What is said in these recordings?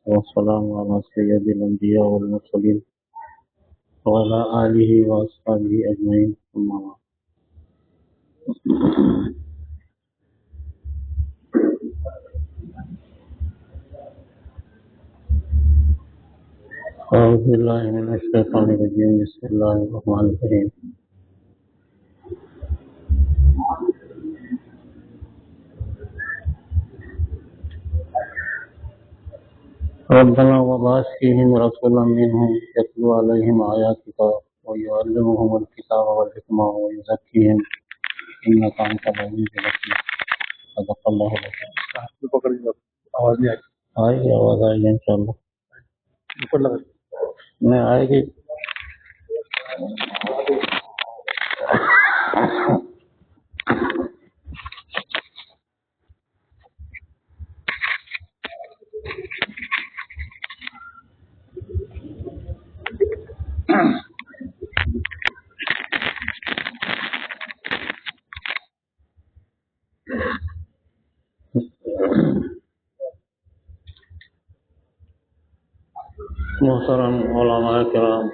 والسلام على سيد الأنبياء والمرسلين وعلى آله وأصحابه أجمعين أما بعد. أعوذ بالله من الشيطان الرجيم. بسم الله الرحمن الرحيم. ربنا وبعث فيهم رسولا منهم يتلو عليهم آياتك ويعلمهم الكتاب والحكمة ويزكيهم إنك أنت العزيز الحكيم. صدق الله العظيم. آواز نہیں آئے گی آواز آئے گی انشاءاللہ. اوپر لگا میں آئے گی. محترم علماء کرام،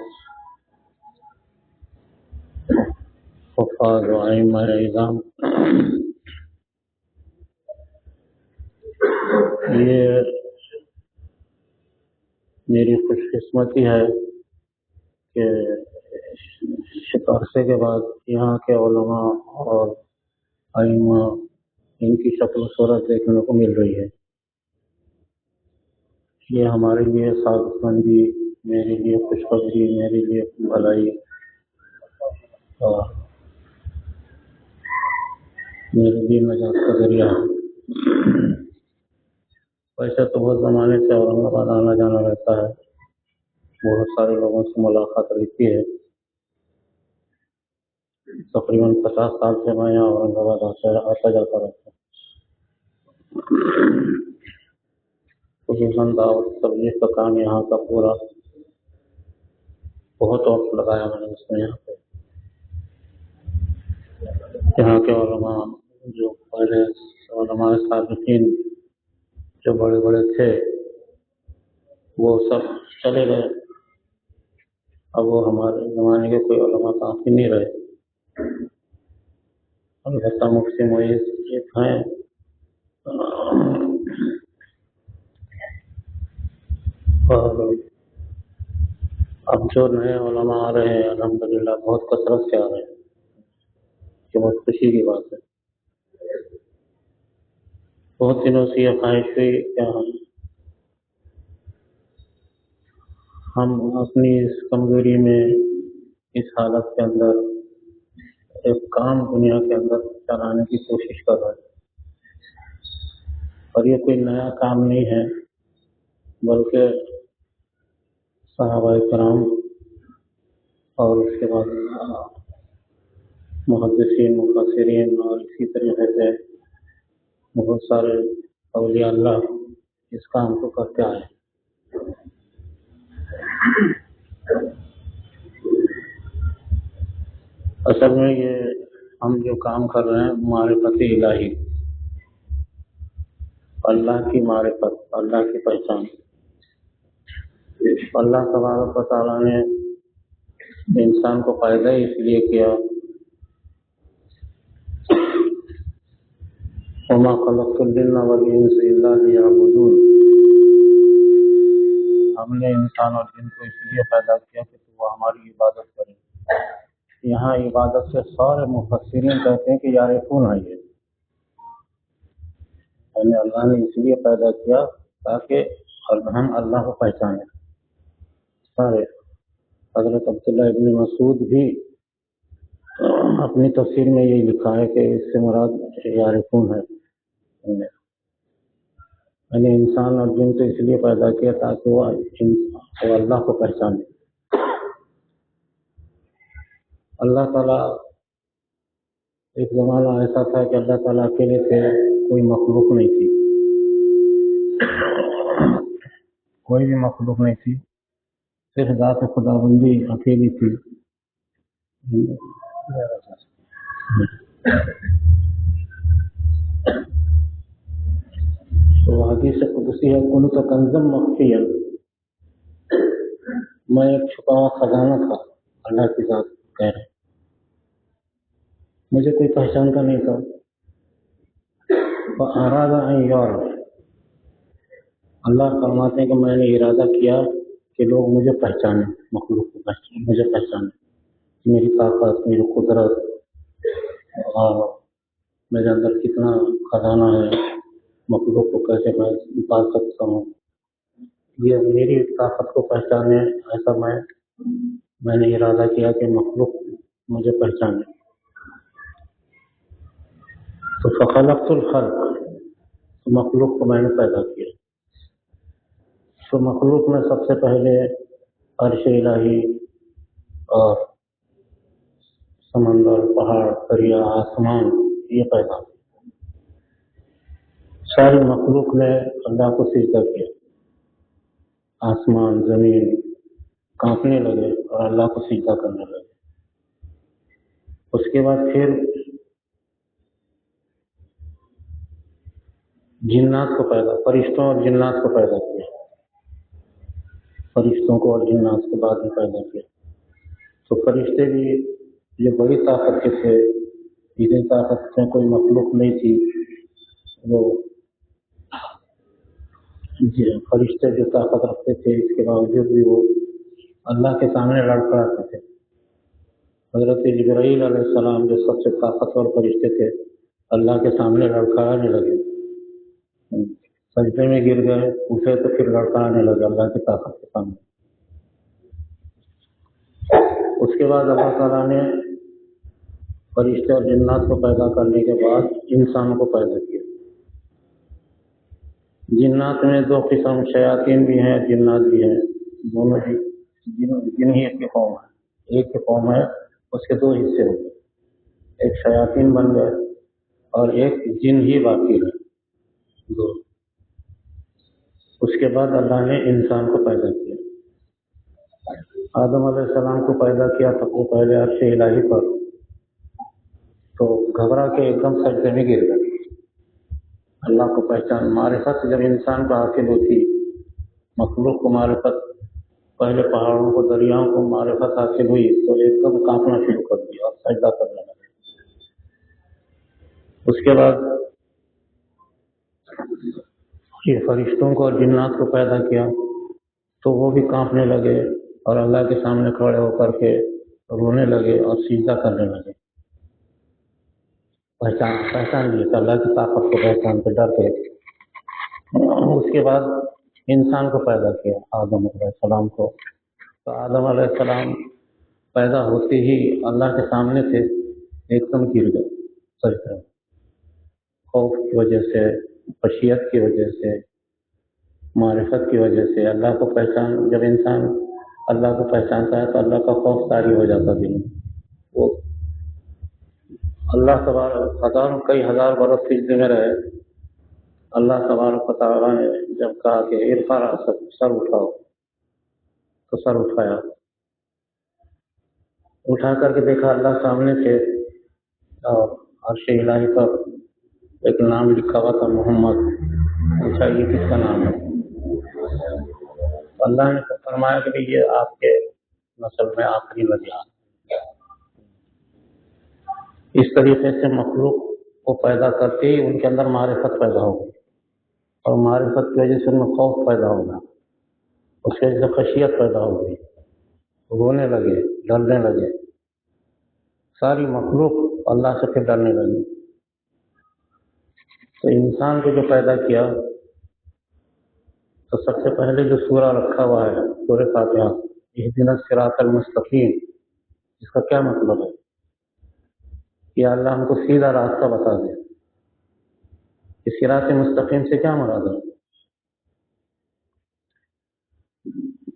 حفاظ و ائمہ اعظام، یہ میری خوش قسمتی ہے کہ عرصے کے بعد یہاں کے علماء اور ائمہ ان کی شکل و صورت دیکھنے کو مل رہی ہے. یہ ہمارے لیے سعادت مندی، میرے لیے خوشخبری، میرے لیے بھلائی اور میرے لیے نجات کا ذریعہ ہے. ویسے تو بہت زمانے سے اورنگ آباد آنا جانا رہتا ہے، بہت سارے لوگوں سے ملاقات رہتی ہے. تقریباً 50 سال سے میں یہاں اورنگ آباد آتا جاتا رہتا ہوں. خصوصاً دعوت تبلیغ کا کام یہاں کا پورا بہت وقت لگایا میں نے اس میں. یہاں کے علماء جو پہلے علماء صالحین جو بڑے بڑے تھے وہ سب چلے گئے. اب وہ ہمارے زمانے کے کوئی علماء کافی نہیں رہے. البتہ مفتی معیز ایک ہیں، اور اب جو نئے علماء آ رہے ہیں الحمدللہ بہت کثرت سے آ رہے ہیں، یہ بہت خوشی کی بات ہے. بہت دنوں سے یہ خواہش ہوئی کہ ہم اپنی اس کمزوری میں، اس حالت کے اندر ایک کام دنیا کے اندر چلانے کی کوشش کر رہے ہیں. اور یہ کوئی نیا کام نہیں ہے، بلکہ صحابہ کرام اور اس کے بعد محدثین، مفسرین اور اسی طریقے سے بہت سارے اولیاء اللہ اس کام کو کرتے آئے. اصل میں یہ ہم جو کام کر رہے ہیں معرفت الہی، اللہ کی معرفت، اللہ کی پہچان. اللہ تبارک و تعالیٰ نے انسان کو پیدا اس لیے کیا، وما خلقت الجن والانس الا ليعبدون. ہم نے انسان اور جن کو اس لیے پیدا کیا کہ وہ ہماری عبادت کریں. یہاں عبادت سے سارے مفسرین کہتے ہیں کہ یعرفون ہے، یہ یعنی اللہ نے اس لیے پیدا کیا تاکہ ہم اللہ کو پہچانیں. سارے حضرت عبداللہ ابن مسعود بھی اپنی تفسیر میں یہی لکھا ہے کہ اس سے مراد یعرفون ہے، یعنی انسان اور جن کو اس لیے پیدا کیا تاکہ وہ اللہ کو پہچانے. اللہ تعالیٰ ایک زمانہ ایسا تھا کہ اللہ تعالیٰ اکیلے تھے، کوئی مخلوق نہیں تھی، کوئی بھی مخلوق نہیں تھی، صرف ذات خداوندی اکیلی تھی. تو حدیث قدسی دوسری ہے كنت كنزا مخفيا، میں ایک چھپا ہوا خزانہ تھا، اللہ کی ذات کہہ رہے، مجھے کوئی پہچانتا نہیں تھا. فأراد أن يعرف، اللہ فرماتے ہیں کہ میں نے ارادہ کیا کہ لوگ مجھے پہچانیں، مخلوق کو پہچانیں، مجھے پہچانیں، میری طاقت، میری قدرت، اور میرے اندر کتنا خزانہ ہے، مخلوق کو کیسے میں پال سکتا ہوں. یہ میری طاقت کو پہچانے، ایسا میں نے ارادہ کیا کہ مخلوق مجھے پہچانے. تو فخلقت الخلق، تو مخلوق کو میں نے پیدا کیا. تو مخلوق میں سب سے پہلے عرش الہی اور سمندر، پہاڑ، دریا، آسمان، یہ پیدا. ساری مخلوق نے اللہ کو سجدہ کیا، آسمان زمین کانپنے لگے اور اللہ کو سجدہ کرنے لگے. اس کے بعد پھر جنات کو پیدا، فرشتوں اور جنات کو پیدا کیا، فرشتوں کو اور جنات کو بعد میں پیدا کیا. تو فرشتے بھی یہ بڑی طاقت کے تھے، اتنی طاقت سے کوئی مخلوق نہیں تھی. وہ فرشتے جو طاقت رکھتے تھے، اس کے باوجود بھی وہ اللہ کے سامنے لڑکھڑاتے تھے. حضرت جبرائیل علیہ السلام جو سب سے طاقتور فرشتے تھے، اللہ کے سامنے لڑکھڑانے لگے، سجدے میں گر گئے، اٹھے تو پھر لڑکھڑانے لگے اللہ کی طاقت کے سامنے. اس کے بعد اللہ تعالیٰ نے فرشتے اور جنات کو پیدا کرنے کے بعد انسانوں کو پیدا کیا. جنات میں دو قسم، شیاطین بھی ہیں، جنات بھی ہیں، دونوں ہی جن ہی ایک کی قوم ہے. ایک کی قوم ہے، اس کے دو حصے ہو گئے، ایک شیاطین بن گئے اور ایک جن ہی باقی ہے، دو. اس کے بعد اللہ نے انسان کو پیدا کیا. آدم علیہ السلام کو پیدا کیا تو وہ پہلے عرش الہی پر، تو گھبرا کے ایک دم سجدے میں گر گئے. اللہ کو پہچان، معرفت جب انسان کو حاصل ہوتی، مخلوق کو معرفت، پہلے پہاڑوں کو، دریاؤں کو معرفت حاصل ہوئی تو ایک دم کانپنا شروع کر دیا اور سجدہ کرنے لگے. اس کے بعد یہ فرشتوں کو اور جنات کو پیدا کیا تو وہ بھی کانپنے لگے اور اللہ کے سامنے کھڑے ہو کر کے رونے لگے اور سجدہ کرنے لگے. پہچان لیے کہ اللہ کی طاقت کو پہچان کے ڈر گئے. اس کے بعد انسان کو پیدا کیا، آدم علیہ السلام کو. تو آدم علیہ السلام پیدا ہوتے ہی اللہ کے سامنے تھے، ایک دم گر گئے سجدہ، خوف کی وجہ سے، خشیت کی وجہ سے، معرفت کی وجہ سے. اللہ کو پہچان، جب انسان اللہ کو پہچانتا ہے تو اللہ کا خوف طاری ہو جاتا دل میں. وہ اللہ تبارک ہزاروں کئی ہزار برس سجدے میں رہے. اللہ تبارک و تعالیٰ نے جب کہا کہ ارفع رأسک، سر اٹھاؤ، تو سر اٹھایا. اٹھا کر کے دیکھا اللہ سامنے تھے اور عرش الہی پر ایک نام لکھا ہوا تھا، محمد. پوچھا یہ کس کا نام ہے؟ اللہ نے فرمایا کہ یہ آپ کے نسل میں آخری نبی ہے. اس طریقے سے مخلوق کو پیدا کرتے ہی ان کے اندر معرفت پیدا ہو گئی، اور معرفت کی وجہ سے ان میں خوف پیدا ہوگا، اس کی وجہ سے خشیت پیدا ہو گئی، رونے لگے، ڈرنے لگے. ساری مخلوق اللہ سے پھر ڈرنے لگی. تو انسان کو جو پیدا کیا تو سب سے پہلے جو سورہ رکھا ہوا ہے، سورہ فاتحہ، اہدنا الصراط المستقیم، اس کا کیا مطلب ہے؟ کہ اللہ ہم کو سیدھا راستہ بتا دے. اس صراط مستقیم سے کیا مراد ہے؟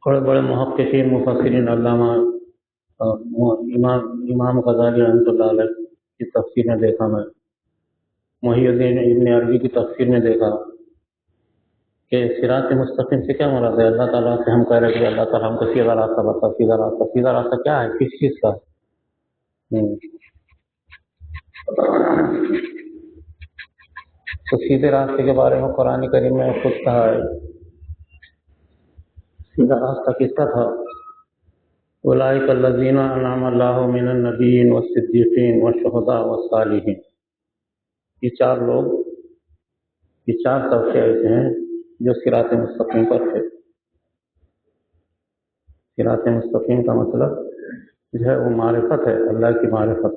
بڑے بڑے محققین، مفسرین، علامہ امام غزالی رحمۃ اللہ علیہ کی تفسیر میں دیکھا، میں محی الدین ابن عربی کی تفسیر میں دیکھا کہ صراط مستقیم سے کیا مراد ہے. اللہ تعالیٰ سے ہم کہہ رہے کہ اللہ تعالیٰ ہم کو سیدھا راستہ بتا. سیدھا راستہ، سیدھا راستہ کیا ہے؟ کس چیز کا؟ تو سیدھے راستے کے بارے میں قرآن کریم میں خود کہا ہے. سیدھا راستہ کس کا تھا؟ اولئک الذین انعم اللہ من النبیین والصدیقین والشہداء والصالحین. یہ چار لوگ، یہ چار طبقے ایسے ہیں جو صراط مستقیم پر تھے. صراط مستقیم کا مطلب جو ہے وہ معرفت ہے، اللہ کی معرفت،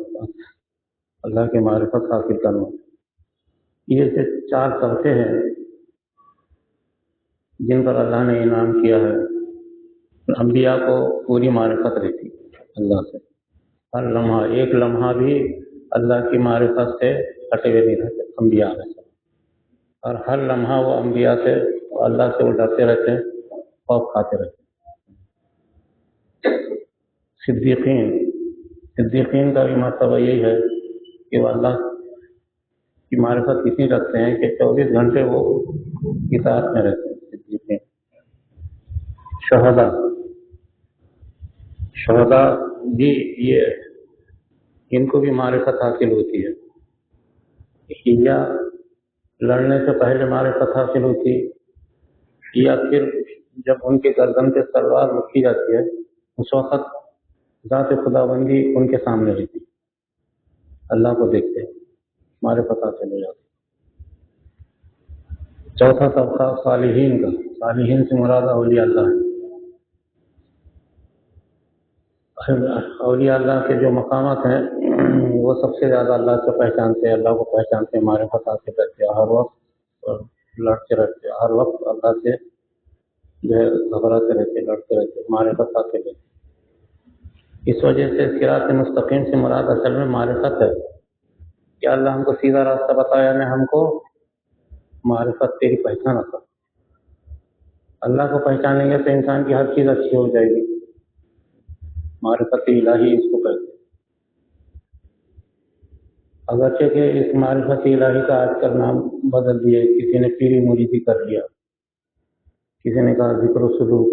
اللہ کی معرفت حاصل کرنا. یہ جو چار طبقے ہیں جن پر اللہ نے انعام کیا ہے. انبیاء کو پوری معرفت رہتی اللہ سے، ہر لمحہ ایک لمحہ بھی اللہ کی معرفت سے ہٹے ہوئے نہیں رہتے انبیاء میں سے، اور ہر لمحہ وہ انبیاء سے، اللہ سے وہ ڈرتے رہتے ہیں، خوف کھاتے رہتے ہیں. صدیقین کا بھی مرتبہ یہی ہے کہ وہ اللہ کی معرفت اتنی رکھتے ہیں کہ 24 گھنٹے وہ اطاعت میں رہتے ہیں. صدیقین. شہداء بھی یہ ان کو بھی معرفت حاصل ہوتی ہے، یا لڑنے سے پہلے معرفت حاصل ہوتی، یا پھر جب ان کے گردن پہ تلوار رکھی جاتی ہے اس وقت ذات خداوندی ان کے سامنے رہتی، اللہ کو دیکھتے معرفت حاصل ہو جاتی. چوتھا طبقہ صالحین کا. صالحین سے مراد اولیاء اللہ ہے. اولیاء اللہ کے جو مقامات ہیں وہ سب سے زیادہ اللہ سے پہچانتے ہیں، اللہ کو پہچانتے ہیں، معرفت حاصل کرتے ہیں، ہر وقت لڑتے رہتے ہیں، ہر وقت اللہ سے جو ہے گھبراتے رہتے، لڑتے رہتے، معرفت حاصل کرتے. اس وجہ سے صراط مستقیم سے مراد اصل میں معرفت ہے کہ اللہ ہم کو سیدھا راستہ بتایا، نے ہم کو معرفت تیری پہچان عطا. اللہ کو پہچانیں گے تو انسان کی ہر چیز اچھی ہو جائے گی. معرفت الہی اس کو کہتے ہیں. اگرچہ کہ اس معرفت الہی کا آج کل نام بدل دیے، کسی نے پیری مریدی کر لیا، کسی نے کہا ذکر و سلوک،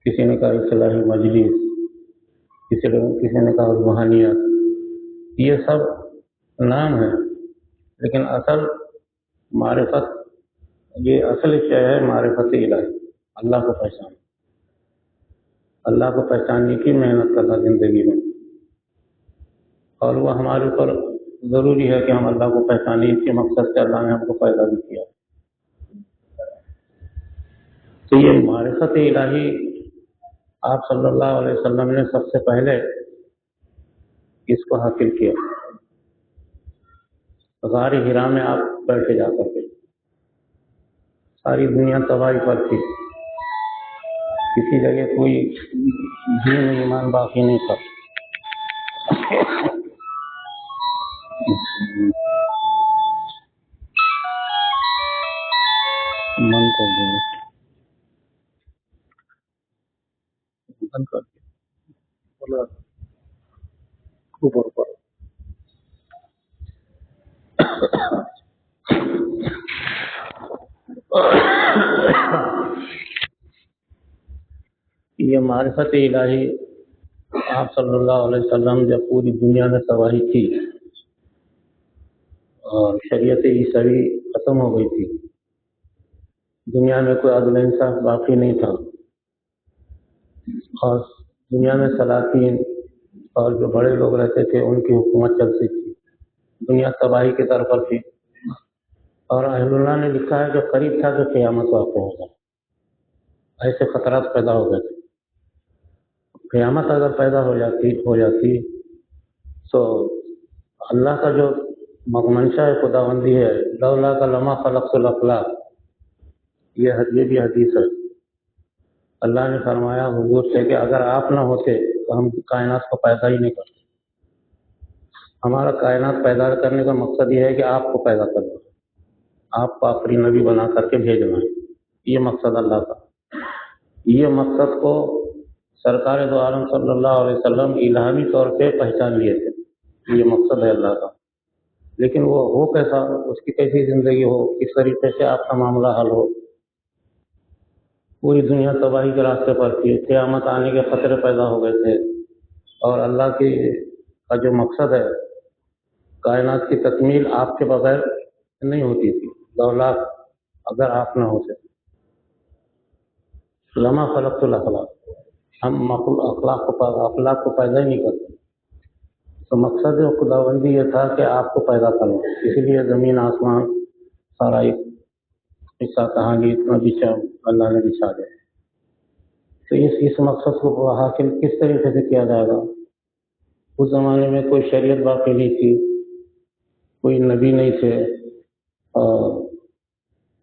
کسی نے کہا اصلاحی مجلس، کسی نے کہا روحانیت. یہ سب نام ہے، لیکن اصل معرفت، یہ اصل شے ہے معرفت الہی، اللہ کو پہچان، اللہ کو پہچاننے کی محنت کرنا زندگی میں. اور وہ ہمارے اوپر ضروری ہے کہ ہم اللہ کو پہچانیں. اس کے مقصد سے اللہ نے ہم کو پیدا بھی کیا. تو یہ معرفت الہی آپ صلی اللہ علیہ وسلم نے سب سے پہلے اس کو حاصل کیا. غار حرا میں آپ بیٹھے جا کر کے، ساری دنیا تباہی پر تھی، کسی جگہ کوئی دین ایمان باقی نہیں تھا. من کر دیں بند کر دیا اوپر اوپر. یہ معرفت الہی آپ صلی اللہ علیہ وسلم جب پوری دنیا میں تباہی تھی اور شریعت عیسوی ختم ہو گئی تھی، دنیا میں کوئی عدل انصاف باقی نہیں تھا، اور دنیا میں سلاطین اور جو بڑے لوگ رہتے تھے ان کی حکومت چلتی تھی، دنیا تباہی کے در پر تھی. اور اہل اللہ نے لکھا ہے کہ قریب تھا کہ قیامت واقع ہوگا. ایسے خطرات پیدا ہو گئے تھے. قیامت اگر پیدا ہو جاتی تو اللہ کا جو منشا ہے خداوندی ہے، لولا کا لما خلقت الافلاق، یہ بھی حدیث ہے. اللہ نے فرمایا حضور سے کہ اگر آپ نہ ہوتے تو ہم کائنات کو پیدا ہی نہیں کرتے. ہمارا کائنات پیدا کرنے کا مقصد یہ ہے کہ آپ کو پیدا کرنا، آپ کو آخری نبی بنا کر کے بھیجنا ہے. یہ مقصد اللہ کا. یہ مقصد کو سرکار دو عالم صلی اللہ علیہ وسلم الہامی طور پہ پہچان لیے تھے. یہ مقصد ہے اللہ کا. لیکن وہ ہو کیسا، اس کی کیسی زندگی ہو، کس طریقے سے آپ کا معاملہ حل ہو. پوری دنیا تباہی کے راستے پر تھی، قیامت آنے کے خطرے پیدا ہو گئے تھے، اور اللہ کا جو مقصد ہے کائنات کی تکمیل آپ کے بغیر نہیں ہوتی تھی لولا اگر آپ نہ ہوتے لما خلقت الاخلاق، ہم اخلاق کو پیدا ہی نہیں کرتے. تو مقصد خداوندی یہ تھا کہ آپ کو پیدا کرنا، اسی لیے زمین آسمان سارا ایک قصہ کہانی اتنا بچا اللہ نے بچھا دیا. تو اس مقصد کو حاصل کس طریقے سے کیا جائے گا؟ اس زمانے میں کوئی شریعت باقی نہیں تھی، کوئی نبی نہیں تھے، اور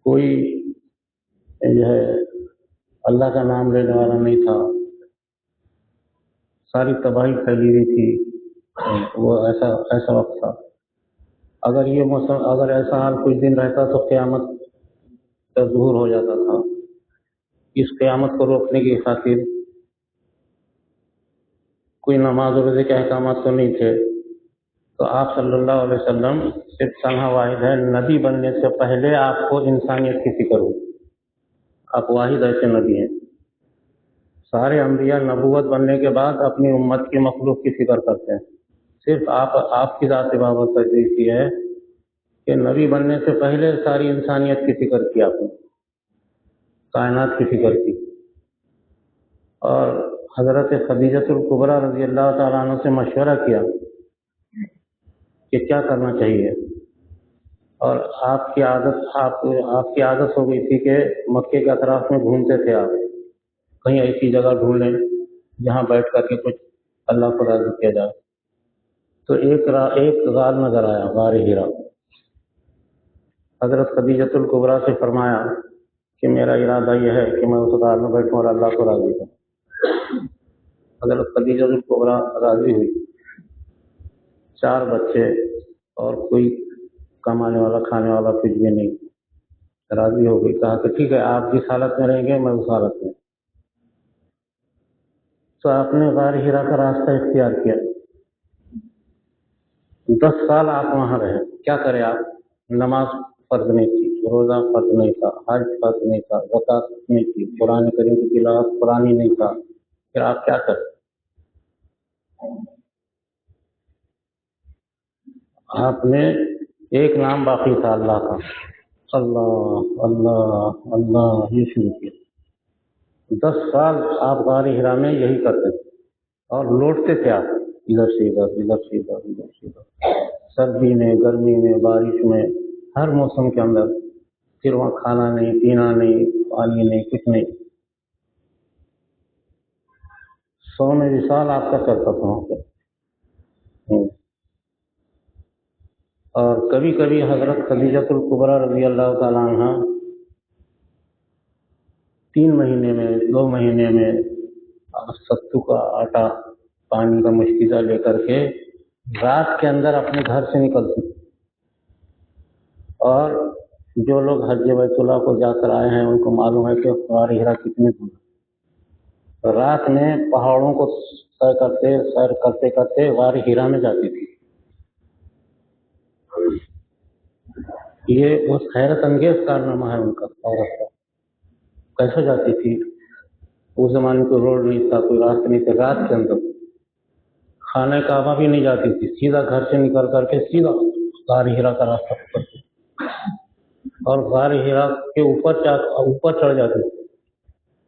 کوئی جو ہے اللہ کا نام لینے والا نہیں تھا. ساری تباہی پھیلی ہوئی تھی. وہ ایسا وقت تھا. اگر یہ موسم، اگر ایسا حال کچھ دن رہتا تو قیامت کا ظہور ہو جاتا تھا. اس قیامت کو روکنے کی خاطر کوئی نماز و روزے کے احکامات تو نہیں تھے. تو آپ صلی اللہ علیہ وسلم صرف تنہا واحد ہے، نبی بننے سے پہلے آپ کو انسانیت کی فکر ہوئی. آپ واحد ایسے نبی ہیں. سارے انبیاء نبوت بننے کے بعد اپنی امت کی مخلوق کی فکر کرتے ہیں. صرف آپ کی ذات بابت ایسی ہے کہ نبی بننے سے پہلے ساری انسانیت کی فکر کی آپ نے، کائنات کی فکر کی. اور حضرت خدیجۃ الکبریٰ رضی اللہ تعالیٰ عنہ سے مشورہ کیا کہ کیا کرنا چاہیے. اور آپ کی عادت ہو گئی تھی کہ مکے کے اطراف میں گھومتے تھے آپ، کہیں ایسی جگہ ڈھونڈ لیں جہاں بیٹھ کر کے کچھ اللہ کو راضی کیا جائے. تو ایک غار نظر آیا، غار ہیرا. حضرت خدیجۃ الکبریٰ سے فرمایا کہ میرا ارادہ یہ ہے کہ میں اس غار میں بیٹھوں اور اللہ کو راضی کروں. حضرت خدیجۃ الکبریٰ راضی ہوئی. 4 بچے اور کوئی کمانے والا کھانے والا کچھ بھی نہیں، راضی ہو گئی. کہا کہ ٹھیک ہے، آپ جس حالت میں رہیں گے میں اس حالت میں. تو آپ نے غار ہیرا کا راستہ اختیار کیا. 10 سال آپ وہاں رہے. کیا کرے آپ؟ نماز فرض نہیں تھی، روزہ فرض نہیں تھا، حج فرض نہیں تھا، زکوٰۃ نہیں تھی، قرآن کریم کی تلاوت قرآنی نہیں تھا. پھر آپ کیا کریں؟ آپ نے ایک نام باقی تھا اللہ کا، اللہ اللہ اللہ، یہ شروع کیا. 10 سال آپ غار ہرا میں یہی کرتے تھے اور لوٹتے تھے آپ ادھر سے ادھر، ادھر سے ادھر، ادھر سے ادھر، سردی میں، گرمی میں، بارش میں، ہر موسم کے اندر. پھر وہاں کھانا نہیں، پینا نہیں، پانی نہیں، کچھ نہیں. 100 میں وصال آپ کا چلتا تھا وہاں پہ. اور کبھی کبھی حضرت خدیجۃ الکبریٰ رضی اللہ تعالیٰ عنہ 3 مہینے میں، 2 مہینے میں ستو کا آٹا پانی کا مشکیزہ لے کر کے رات کے اندر اپنے گھر سے نکلتی. اور جو لوگ حج بیت اللہ کو جا کر آئے ہیں ان کو معلوم ہے کہ غار ہرا کتنے دور. رات میں پہاڑوں کو سیر کرتے کرتے غار ہرا میں جاتی تھی. یہ بہت حیرت انگیز کارنامہ ہے ان کا عورت کا. کیسے جاتی تھی؟ اس زمانے کو روڈ نہیں تھا، کوئی راستہ نہیں تھا. رات کے اندر خانہ کعبہ بھی نہیں جاتی تھی، سیدھا گھر سے نکل کر کے سیدھا غار ہرا کا راستہ پکڑتی اور غار ہرا کے اوپر چڑھ جاتی تھی.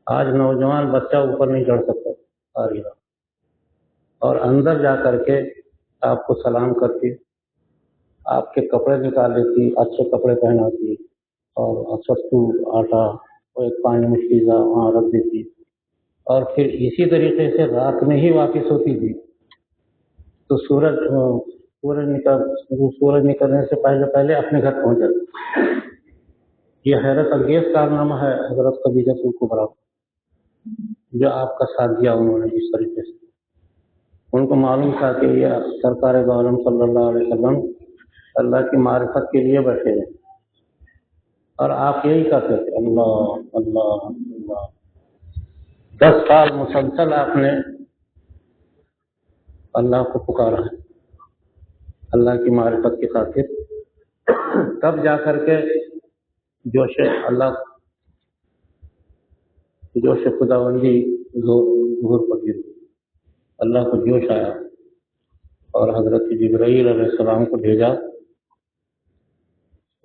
آج نوجوان بچہ اوپر نہیں چڑھ سکتا غار ہرا. اور اندر جا کر کے آپ کو سلام کرتی، آپ کے کپڑے نکال لیتی، اچھے کپڑے پہناتی، اور ستو آٹا اور ایک پانی مشکیزہ وہاں رکھ دیتی. اور پھر اسی طریقے سے رات میں ہی واپس ہوتی تھی. تو سورج نکلنے سے پہلے اپنے گھر پہنچ جاتی. یہ حیرت انگیز کارنامہ ہے حضرت خدیجۃ الکبریٰ جو آپ کا ساتھ دیا انہوں نے. اس طریقے سے ان کو معلوم تھا کہ یہ سرکار دو عالم صلی اللہ علیہ وسلم اللہ کی معرفت کے لیے بیٹھے ہیں، اور آپ یہی کرتے تھے، اللہ اللہ اللہ. 10 سال مسلسل آپ نے اللہ کو پکارا ہے اللہ کی معرفت کی خاطر. تب جا کر کے جوش خداوندی ظہور پذیر، اللہ کو جوش آیا اور حضرت جبرائیل علیہ السلام کو بھیجا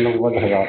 90,000,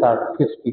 60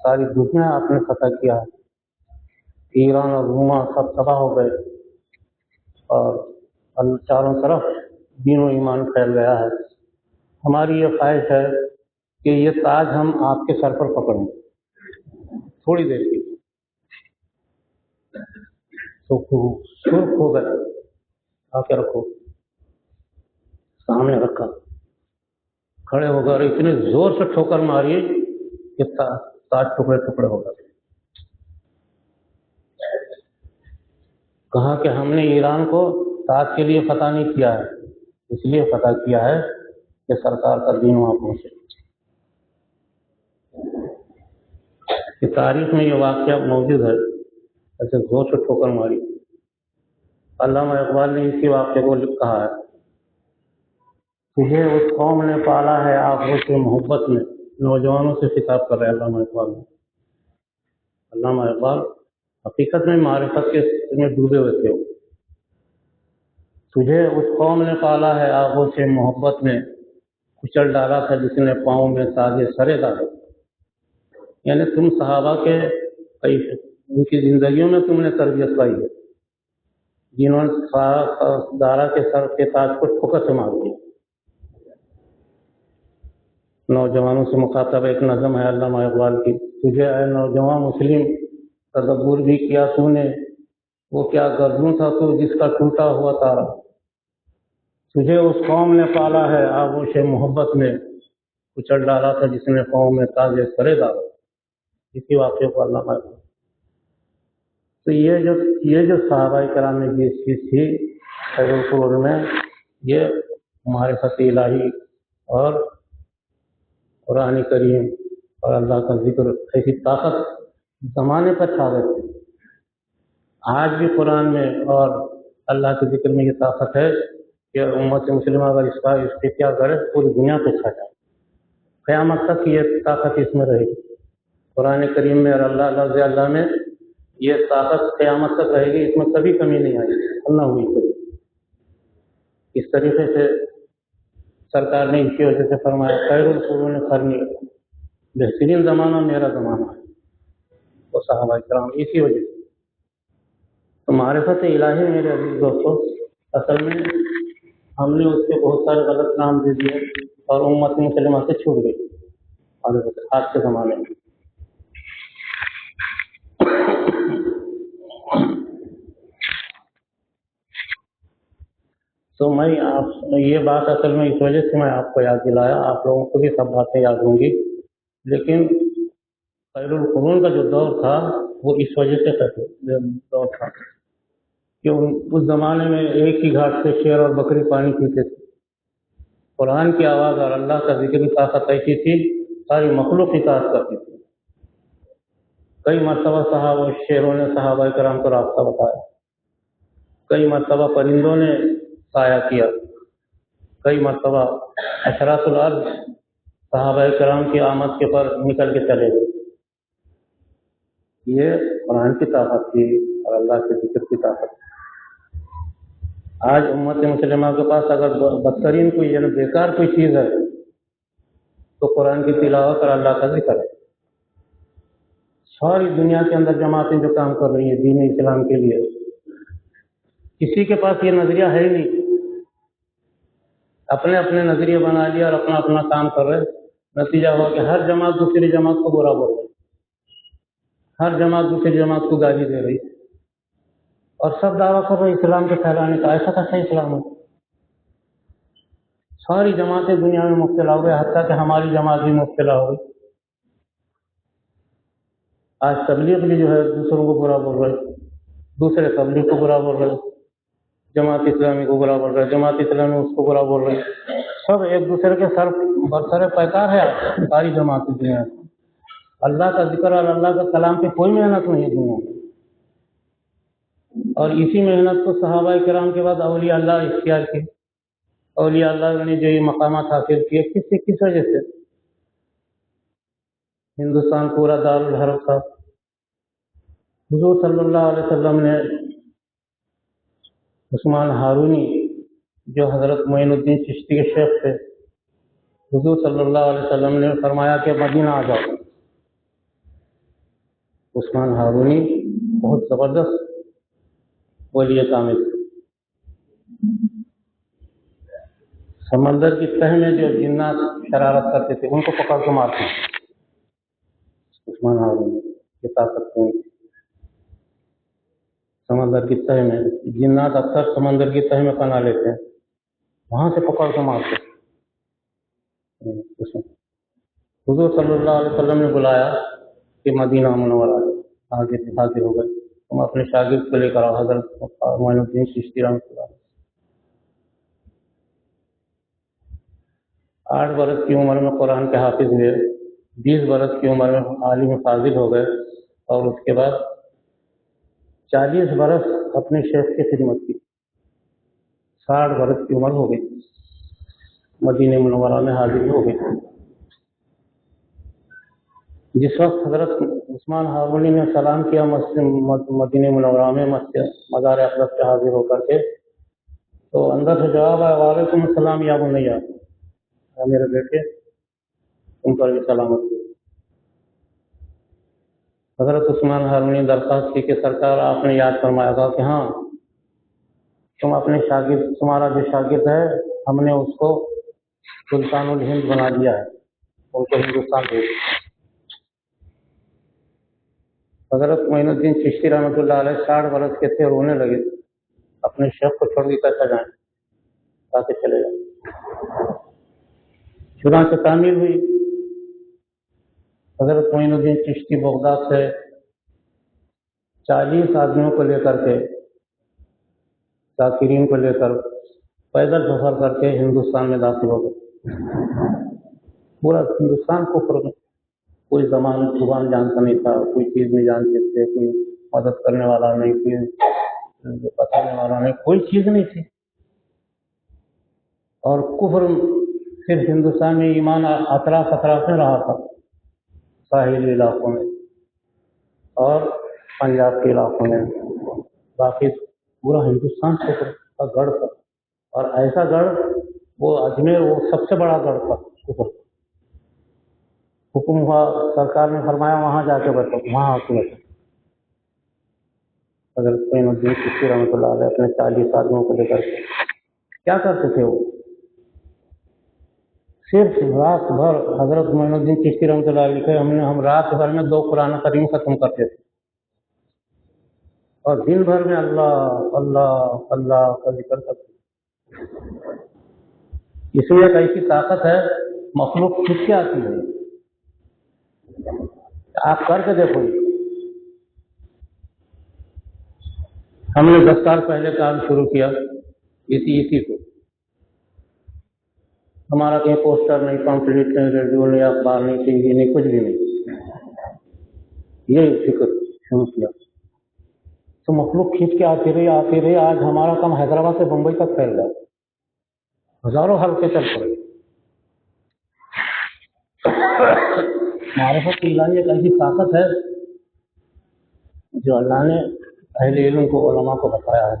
ساری دنیا آپ نے فتح کیا ہے، ایران اور روما سب تباہ ہو گئے، اور چاروں طرف دین و ایمان پھیل گیا ہے۔ ہماری یہ خواہش ہے کہ یہ تاج ہم آپ کے سر پر پکڑیں تھوڑی دیر کی، تو سرخ ہو گئے، آ کے رکھو، سامنے رکھا، کھڑے ہو گئے اور اتنے زور سے ٹھوکر ماری کہ تاج ٹکڑے ٹکڑے ہو گئے۔ کہا کہ ہم نے ایران کو تاج کے لیے فتح نہیں کیا ہے، اس لیے فتح کیا ہے کہ سرکار کا دین وہاں پہنچے۔ کہ تاریخ میں یہ واقعہ موجود ہے، ایسے زور سے ٹھوکر ماری۔ علامہ اقبال نے اسی واقعے کو کہا ہے، تجھے اس قوم نے پالا ہے آنکھوں سے محبت میں، نوجوانوں سے خطاب کر رہے علامہ اقبال نے۔ علامہ اقبال حقیقت میں معرفت کے میں ڈوبے ہوئے تھے۔ تجھے اس قوم نے پالا ہے آنکھوں سے محبت میں، کچل ڈالا تھا جس نے پاؤں میں تاج سرے ڈالے۔ یعنی تم صحابہ کے ان کی زندگیوں میں تم نے تربیت لائی ہے، جنہوں نے دارا کے سر کے تاج کو ٹھوکر سے مار دیا۔ نوجوانوں سے مخاطب ایک نظم ہے علامہ اقبال کی، تجھے اے نوجوان مسلم تدبر بھی کیا تو نے، وہ کیا گردوں تھا تو جس کا ٹوٹا ہوا تارا۔ تجھے اس قوم نے پالا ہے آغوش محبت میں، کچل ڈالا تھا جس نے قوم میں تاج سرے ڈالا۔ اسی واقعے کو علامہ اقبال۔ تو یہ جو صحابہ کرام نے یہ چیز تھی خیر القرون میں، یہ معرفت الہی اور قرآن کریم اور اللہ کا ذکر ایسی طاقت زمانے پر چھا گئے تھے۔ آج بھی قرآن میں اور اللہ کے ذکر میں یہ طاقت ہے کہ امت مسلمہ اگر اس کا اختیار کرے پوری دنیا پہ چھا جائے، قیامت تک یہ طاقت اس میں رہے گی۔ قرآن کریم میں اور اللہ میں یہ طاقت قیامت تک رہے گی، اس میں کبھی کمی نہیں آئے گی، اللہ ہوئی کبھی۔ اس طریقے سے سرکار نے اسی وجہ سے فرمایا خیر القرون قرنی، بہترین زمانہ میرا زمانہ ہے، وہ صحابہ کرام اسی وجہ سے۔ تو معرفت الہی میرے عزیز دوستوں، اصل میں ہم نے اس کے بہت سارے غلط نام دے دیے اور امت مسلمہ سے چھوٹ گئی آج کے زمانے میں۔ تو میں یہ بات اصل میں اس وجہ سے میں آپ کو یاد دلایا، آپ لوگوں کو بھی سب باتیں یاد ہوں گی، لیکن خیر القرون کا جو دور تھا وہ اس وجہ سے دور تھا کہ اس زمانے میں ایک ہی گھاٹ سے شیر اور بکری پانی پیتے تھے۔ قرآن کی آواز اور اللہ کا ذکر کی طاقت ایسی تھی، ساری مخلوق اطاعت کرتی تھی۔ کئی مرتبہ صحابہ شیروں نے صحابہ کرام کو راستہ بتایا، کئی مرتبہ پرندوں نے سایہ کیا، کئی مرتبہ اشراط الارض صحابہ کرام کی آمد کے پر نکل کے چلے گئے۔ یہ قرآن کی طاقت تھی اور اللہ کے ذکر کی طاقت تھی۔ آج امت مسلمہ کے پاس اگر بدترین کوئی یعنی بیکار کوئی چیز ہے تو قرآن کی تلاوت اور اللہ کا ذکر ہے۔ ساری دنیا کے اندر جماعتیں جو کام کر رہی ہیں دین اسلام کے لیے، کسی کے پاس یہ نظریہ ہے ہی نہیں، اپنے اپنے نظریے بنا لیا اور اپنا اپنا کام کر رہے۔ نتیجہ ہوا کہ ہر جماعت دوسری جماعت کو برا بول رہی، ہر جماعت دوسری جماعت کو گالی دے رہی، اور سب دعویٰ کر رہے اسلام کے پھیلانے کا۔ ایسا کیسا اسلام ہے؟ ساری جماعتیں دنیا میں مبتلا ہو گئی، حتیٰ کہ ہماری جماعت بھی مبتلا ہو گئی۔ آج تبلیغ بھی جو ہے دوسروں کو برا بول رہے، دوسرے تبلیغ کو برا بول رہے، جماعت اسلامی کو برا بول رہے، جماعت اسلامی اس کو برا بول رہے، سب ایک دوسرے کے برسر پیکار ہے آج ساری جماعت دنیا میں۔ اللہ کا ذکر اور اللہ کا کلام پہ کوئی محنت نہیں ہے دنیا میں، اور اسی محنت کو صحابہ کرام کے بعد اولیاء اللہ اختیار کی۔ اولیاء اللہ نے جو یہ مقامات حاصل کیے کس وجہ سے؟ ہندوستان پورا دارالحرب تھا۔ حضور صلی اللہ علیہ وسلم نے عثمان ہارونی جو حضرت معین الدین چشتی کے شیخ تھے، حضور صلی اللہ علیہ وسلم نے فرمایا کہ مدینہ آ جاؤ، عثمان ہارونی بہت زبردست ولی کامل تھے. سمندر کی تہ میں جو جنات شرارت کرتے تھے ان کو پکڑ کے مارتے ہیں. عثمان ہارونی کی طاقت تھی. سمندر کی تہ میں جنات اکثر سمندر کی تہ میں پناہ لیتے ہیں, وہاں سے پکڑ کے مارتے ہیں. حضور صلی اللہ علیہ وسلم نے بلایا کہ مدینہ منورہ حاضر ہو گئے, تم اپنے شاگرد کو لے کر آؤ. حضرت معین الدین چشتی رحمۃ اللہ 8 برس کی عمر میں قرآن کے حافظ ہوئے, 20 برس کی عمر میں عالم فاضل ہو گئے, اور اس کے بعد 40 برس اپنے شیخ کی خدمت کی. 60 برس کی عمر ہو گئی, مدینہ منورہ میں حاضر ہو گئی. جس وقت حضرت عثمان ہارونی نے سلام کیا مدینہ منورہ میں مسجد مزار اقدس پہ حاضر ہو کر کے, تو اندر سے جواب آیا, وعلیکم السلام یا بنیا, میرے بیٹے تم پر بھی سلامت ہو. حضرت عثمان ہارونی درخواست کی کہ سرکار آپ نے یاد فرمایا تھا کہ ہاں تم اپنے شاگرد, تمہارا جو شاگرد ہے ہم نے اس کو سلطان الہند بنا دیا ہے, ان کو ہندوستان بھیج. حضرت معین الدین چشتی رحمۃ اللہ علیہ 60 برس کے تھے, رونے لگے, اپنے شیخ کو چھوڑ کے کیسا جائیں, تاکہ چلے جائیں. چنانچہ تعمیر ہوئی. حضرت معین الدین چشتی بغداد سے 40 آدمیوں کو لے کر کے, ذاکرین کو لے کر پیدل سفر کر کے ہندوستان میں داخل ہو گئے. پورا ہندوستان کفر میں, کوئی زبان جانتا نہیں تھا, کوئی چیز نہیں جانتے تھے, کوئی مدد کرنے والا نہیں, کوئی بتانے والا نہیں, کوئی چیز نہیں تھی. اور کفر صرف ہندوستان میں, ایمان اطراف میں رہا تھا, ساحلی علاقوں میں اور پنجاب کے علاقوں میں. باقی پورا ہندوستان کفر کا گڑھ تھا, اور ایسا گڑھ وہ اجمیر وہ سب سے بڑا گڑھ تھا کفر. حکم ہوا, سرکار نے فرمایا وہاں جا کے بیٹھو, وہاں آ کے بیٹھو. حضرت معین الدین چشتی رحمۃ اللہ علیہ اپنے 40 آدمیوں کو لے کر کے کیا کرتے تھے وہ, صرف رات بھر. حضرت معین الدین چشتی رحمۃ اللہ علیہ ہم رات بھر میں 2 قرآن کریم ختم کرتے تھے, اور دن بھر میں اللہ اللہ اللہ کا ذکر کرتے. اس میں ایک ایسی طاقت ہے, مخلوق خود سے آتی ہے, آپ کر کے دیکھو. ہم نے 10 سال پہلے کام شروع کیا اسی کو. ہمارا کہیں پوسٹر نہیں, پمفلیٹ نہیں, ریڈیو نہیں, اخبار نہیں, ٹی وی نہیں, کچھ بھی نہیں. یہ فکر شروع کیا تو مخلوق کھینچ کے آتی رہی. آج ہمارا کام حیدرآباد سے بمبئی تک پھیل گیا, ہزاروں حلقے چل پڑے. معرفت الہی ایک ایسی طاقت ہے جو اللہ نے اہل علم کو, علماء کو بتایا ہے,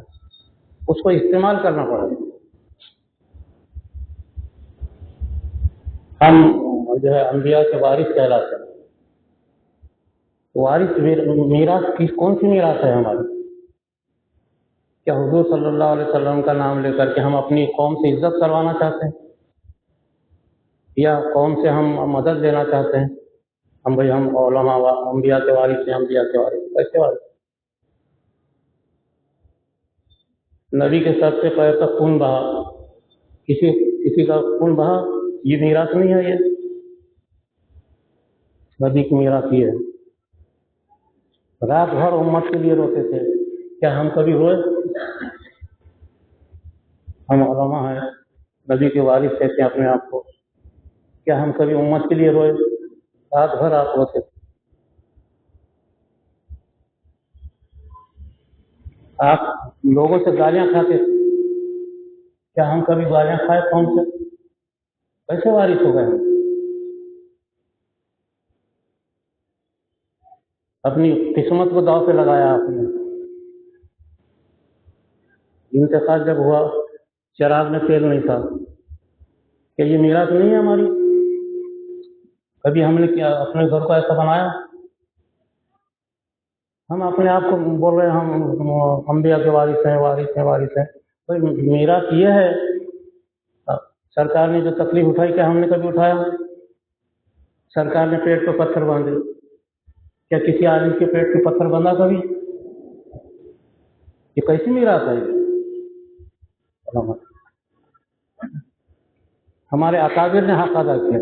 اس کو استعمال کرنا پڑے. ہم جو ہے انبیاء کے وارث کہلاتے ہیں. وارث میراث کون سی میراث ہے ہماری؟ کیا حضور صلی اللہ علیہ وسلم کا نام لے کر کے ہم اپنی قوم سے عزت کروانا چاہتے ہیں, یا قوم سے ہم مدد لینا چاہتے ہیں؟ ہم علماء انبیاء کے وارث ہیں, انبیاء کے وارث ہیں, کیسے وارث؟ نبی کے سر سے پیر تک خون بہا, کسی کا خون بہا, یہ میراث نہیں ہے. یہ نبی کی میراث یہ ہے. رات بھر امت کے لیے روتے تھے, کیا ہم کبھی روئے؟ ہم علماء ہیں, نبی کے وارث کہتے ہیں اپنے آپ کو, کیا ہم کبھی امت کے لیے روئے؟ رات بھر آپ روتے تھے. آپ لوگوں سے گالیاں کھاتے تھے, کیا ہم کبھی گالیاں کھائے قوم سے؟ کیسے وارث ہو گئے ہم؟ اپنی قسمت کو داؤ پہ لگایا آپ نے. انتقال جب ہوا, چراغ میں تیل نہیں تھا, کہ یہ میراث نہیں ہے ہماری؟ کبھی ہم نے کیا اپنے گھر کو ایسا بنایا؟ ہم اپنے آپ کو بول رہے ہیں ہم انبیاء کے وارث ہیں. تو میراث یہ ہے. سرکار نے جو تکلیف اٹھائی کیا ہم نے کبھی اٹھایا؟ سرکار نے پیٹ پہ پتھر باندھے، کیا کسی عالم کے پیٹ پہ پتھر بندھا کبھی؟ یہ کیسی میراث ہے؟ ہمارے اکابر نے حق ادا کیا.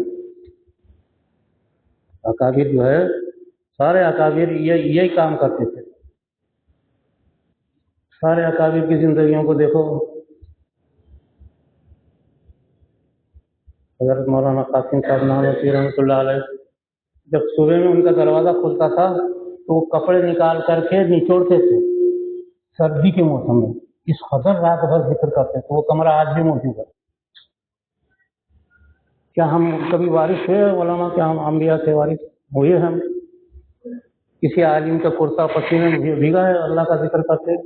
اکابر جو ہے سارے اکابر یہی کام کرتے تھے. سارے اکابر کی زندگیوں کو دیکھو. حضرت مولانا قاسم صاحب نانوتوی رحمۃ اللہ علیہ، جب صبح میں ان کا دروازہ کھلتا تھا تو وہ کپڑے نکال کر کے نچوڑتے تھے سردی کے موسم میں. اس قدر رات بھر ذکر کرتے تھے. وہ کمرہ آج بھی موجود ہے. کیا ہم کبھی وارث ہوئے علماء کے؟ ہم انبیاء کے وارث ہوئے؟ ہم کسی عالم کا کرتا پسینے میں بھیگا ہے اللہ کا ذکر کرتے؟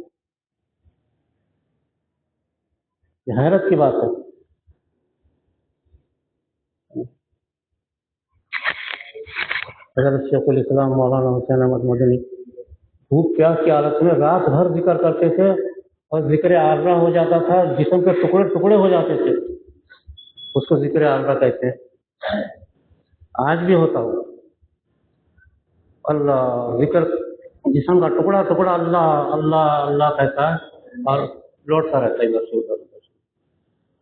یہ حیرت کی بات ہے. حضرت شیخ الاسلام مولانا حسین احمد مدنی بھوک پیاس کی حالت میں رات بھر ذکر کرتے تھے اور ذکر عارضہ ہو جاتا تھا، جسم کے ٹکڑے ٹکڑے ہو جاتے تھے. اس کو ذکر عارضہ کہتے ہیں. آج بھی ہوتا ہو اللہ ذکر، جسم کا ٹکڑا ٹکڑا اللہ اللہ اللہ کہتا ہے اور لوٹتا رہتا ہے ادھر سے ادھر.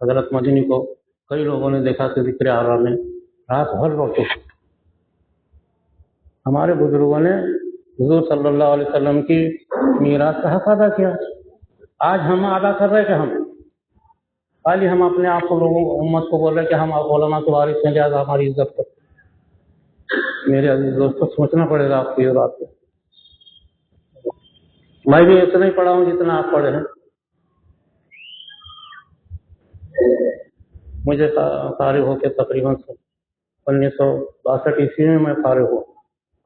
حضرت مدنی کو کئی لوگوں نے دیکھا کہ ذکر عارضہ میں رات بھر لوٹتے تھے. ہمارے بزرگوں نے حضور صلی اللہ علیہ وسلم کی میراث کا حق ادا کیا. آج ہم ادا کر رہے کہ ہم خالی ہم اپنے آپ کو لوگوں امت کو بول رہے کہ ہم علماء کے وارث ہیں لہٰذا ہماری عزت کرو. میرے عزیز دوستوں سوچنا پڑے گا آپ کو یہ بات. میں بھی اتنا ہی پڑھا ہوں جتنا آپ پڑھے ہیں. مجھے فارغ ہو کے تقریباً 1962 عیسوی میں فارغ ہوا.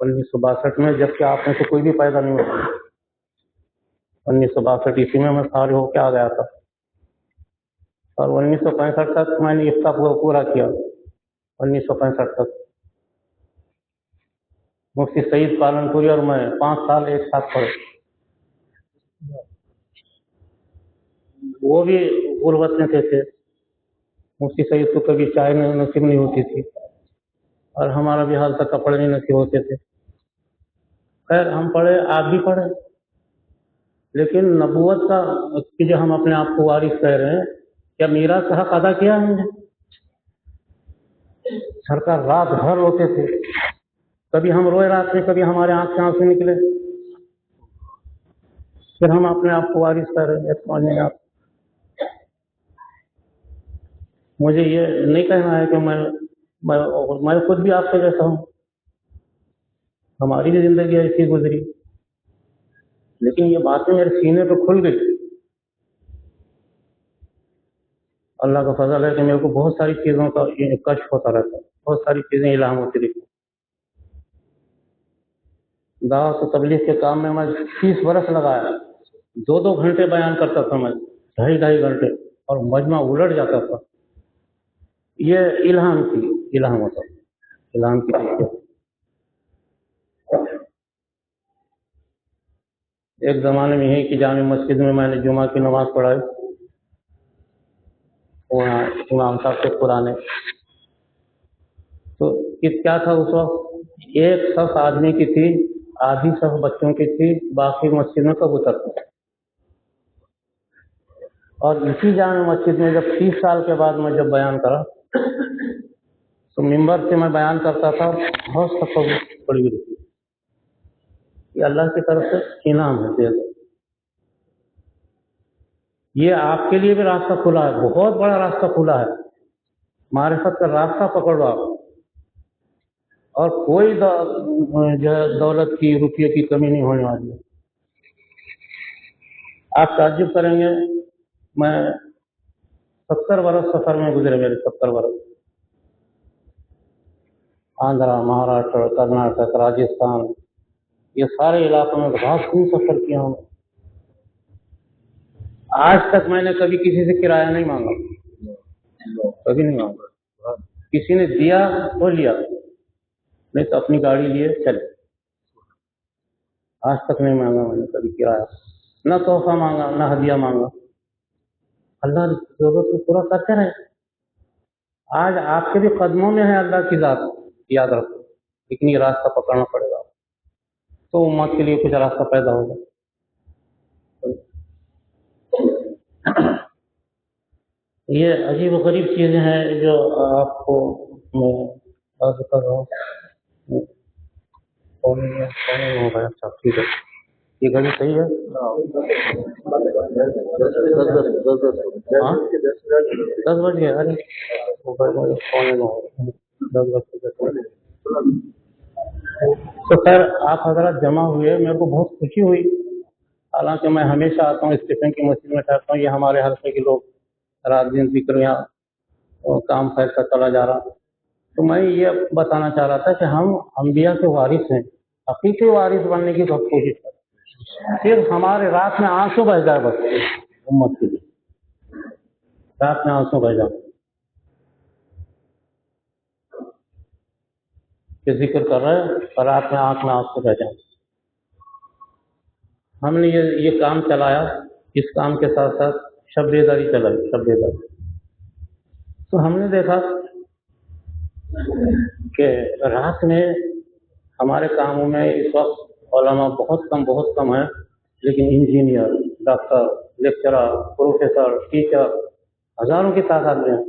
1962 میں، جبکہ آپ میں سے کوئی بھی پیدا نہیں ہوا. 1962 عیسوی میں فارغ ہو کے آ گیا تھا اور 1965 تک میں نے افتاح پورا کیا. 1965 تک مفتی سعید پالنپوری اور میں 5 سال ایک ساتھ پڑھے. وہ بھی غربت میں تھے. مفتی سعید کو کبھی چائے نصیب نہیں ہوتی تھی اور ہمارا بھی حال تک کپڑے نہیں نصیب ہوتے تھے. خیر ہم پڑھے، آپ بھی پڑھے، لیکن نبوت کا کہ جو ہم اپنے آپ کو وارث کہہ رہے ہیں، کیا میراث کا حق ادا کیا ہم نے؟ سرکار رات بھر روتے تھے. کبھی ہم روئے رات میں، کبھی ہمارے آنکھ سے آنسو نکلے. پھر ہم اپنے آپ کو وارث کہہ رہے ہیں. آپ مجھے یہ نہیں کہنا ہے کہ میں خود بھی آپ سے جیسا ہوں. ہماری بھی زندگی ایسی گزری، لیکن یہ باتیں میرے سینے پہ کھل گئی. اللہ کا فضل ہے کہ میرے کو بہت ساری چیزوں کا کشف ہوتا رہتا ہے، بہت ساری چیزیں الہام ہوتی رہتی. دعوت و تبلیغ کے کام میں 30 برس لگایا. 2 گھنٹے بیان کرتا تھا میں، 2.5 گھنٹے، اور مجمع الٹ جاتا تھا. یہ الہام ہوتا، الہام کی چیز. ایک زمانے میں یہی کہ جامع مسجد میں نے جمعہ کی نماز پڑھائی. وہاں امام صاحب سے پرانے تو کیا تھا اس وقت، ایک صف آدمی کی تھی، آدھی صف بچوں کی تھی، باقی مسجد میں کبوتر تھا. اور اسی جامع مسجد میں جب 30 سال کے بعد میں جب بیان کرا تو ممبر سے میں بیان کرتا تھا، بہت صف پڑی ہوئی تھی. یہ اللہ کی طرف سے انعام ہے. یہ آپ کے لیے بھی راستہ کھلا ہے، بہت بڑا راستہ کھلا ہے. معرفت کا راستہ پکڑو آپ، اور کوئی دولت کی، روپیے کی کمی نہیں ہونے والی ہے. آپ تعجب کریں گے، میں 70 برس سفر میں گزرے، میرے 70 برس. آندھرا، مہاراشٹر، کرناٹک، راجستھان، یہ سارے علاقوں میں بہت خوب سفر کیا ہوں. آج تک میں نے کبھی کسی سے کرایہ نہیں مانگا، کبھی نہیں مانگا. کسی نے دیا تو لیا، نہیں تو اپنی گاڑی لیے چلے. آج تک نہیں مانگا میں نے کبھی کرایہ، نہ تحفہ مانگا نہ ہدیہ مانگا. اللہ ضرورت کو پورا کرتے رہے. آج آپ کے بھی قدموں میں ہے اللہ کی ذات، یاد رکھو، لیکن یہ راستہ پکڑنا پڑے گا تو امت کے لیے کچھ راستہ پیدا ہوگا. یہ عجیب و غریب چیزیں ہیں جو آپ کو میں عرض کر رہا ہوں. کون ہو گیا؟ اچھا ٹھیک ہے، یہ گھڑی صحیح ہے. ہاں 10 بج گئے. ارے تو خیر آپ حضرات جمع ہوئے، میرے کو بہت خوشی ہوئی. حالانکہ میں ہمیشہ آتا ہوں اسٹیفن کی مسجد میں ٹھہرتا ہوں، یہ ہمارے حلقے کے لوگ رات دن ذکر یہاں کام فیصلہ چلا جا رہا. تو میں یہ بتانا چاہ رہا تھا کہ ہم انبیاء کے وارث ہیں، حقیقی وارث بننے کی بہت کوشش کریں. صرف ہمارے رات میں آنسو بہ جائے بس امت کے لیے، رات میں آنسو بہ جائے کہ ذکر کر رہے اور رات میں آنکھ میں آنسو بہ جائے. ہم نے یہ کام چلایا، اس کام کے ساتھ ساتھ شب بیداری چلائی، شب بیداری. تو ہم نے دیکھا کہ رات میں ہمارے کاموں میں اس وقت علماء بہت کم ہیں، لیکن engineer, doctor, lecturer, professor, teacher ہزاروں کی تعداد میں ہیں.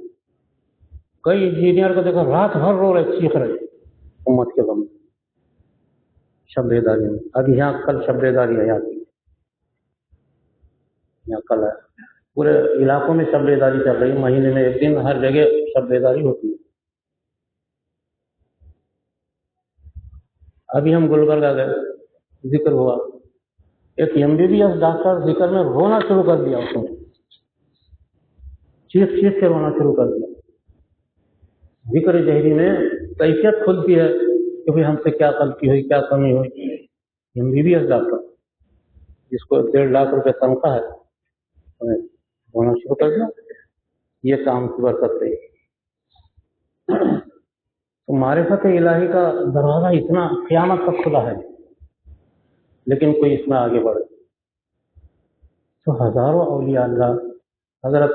کئی انجینئر کو دیکھا رات بھر رو رہے، چیخ رہے امت کے غم شب بیداری میں. اب یہاں کل شب بیداری ہے، یہاں کل ہے، پورے علاقوں میں شب بیداری چل رہی ہے. مہینے میں ایک دن ہر جگہ شب بیداری ہوتی ہے. ابھی ہم گلبرگہ گئے، ذکر ہوا، ایک MBBS ڈاکٹر ذکر میں رونا شروع کر دیا، اس نے چیخ کے رونا شروع کر دیا. ذکر جہری میں کیفیت کھلتی ہے کہ بھائی ہم سے کیا غلطی ہوئی، کیا کمی ہوئی. MBBS ڈاکٹر جس کو 1.5 لاکھ روپے تنخواہ ہے رونا شروع کر دیا. یہ کام کی برکت رہی. تو معرفت الہی کا دروازہ اتنا قیامت تک کھلا ہے، لیکن کوئی اس میں آگے بڑھے. تو ہزاروں اولیاء اللہ، حضرت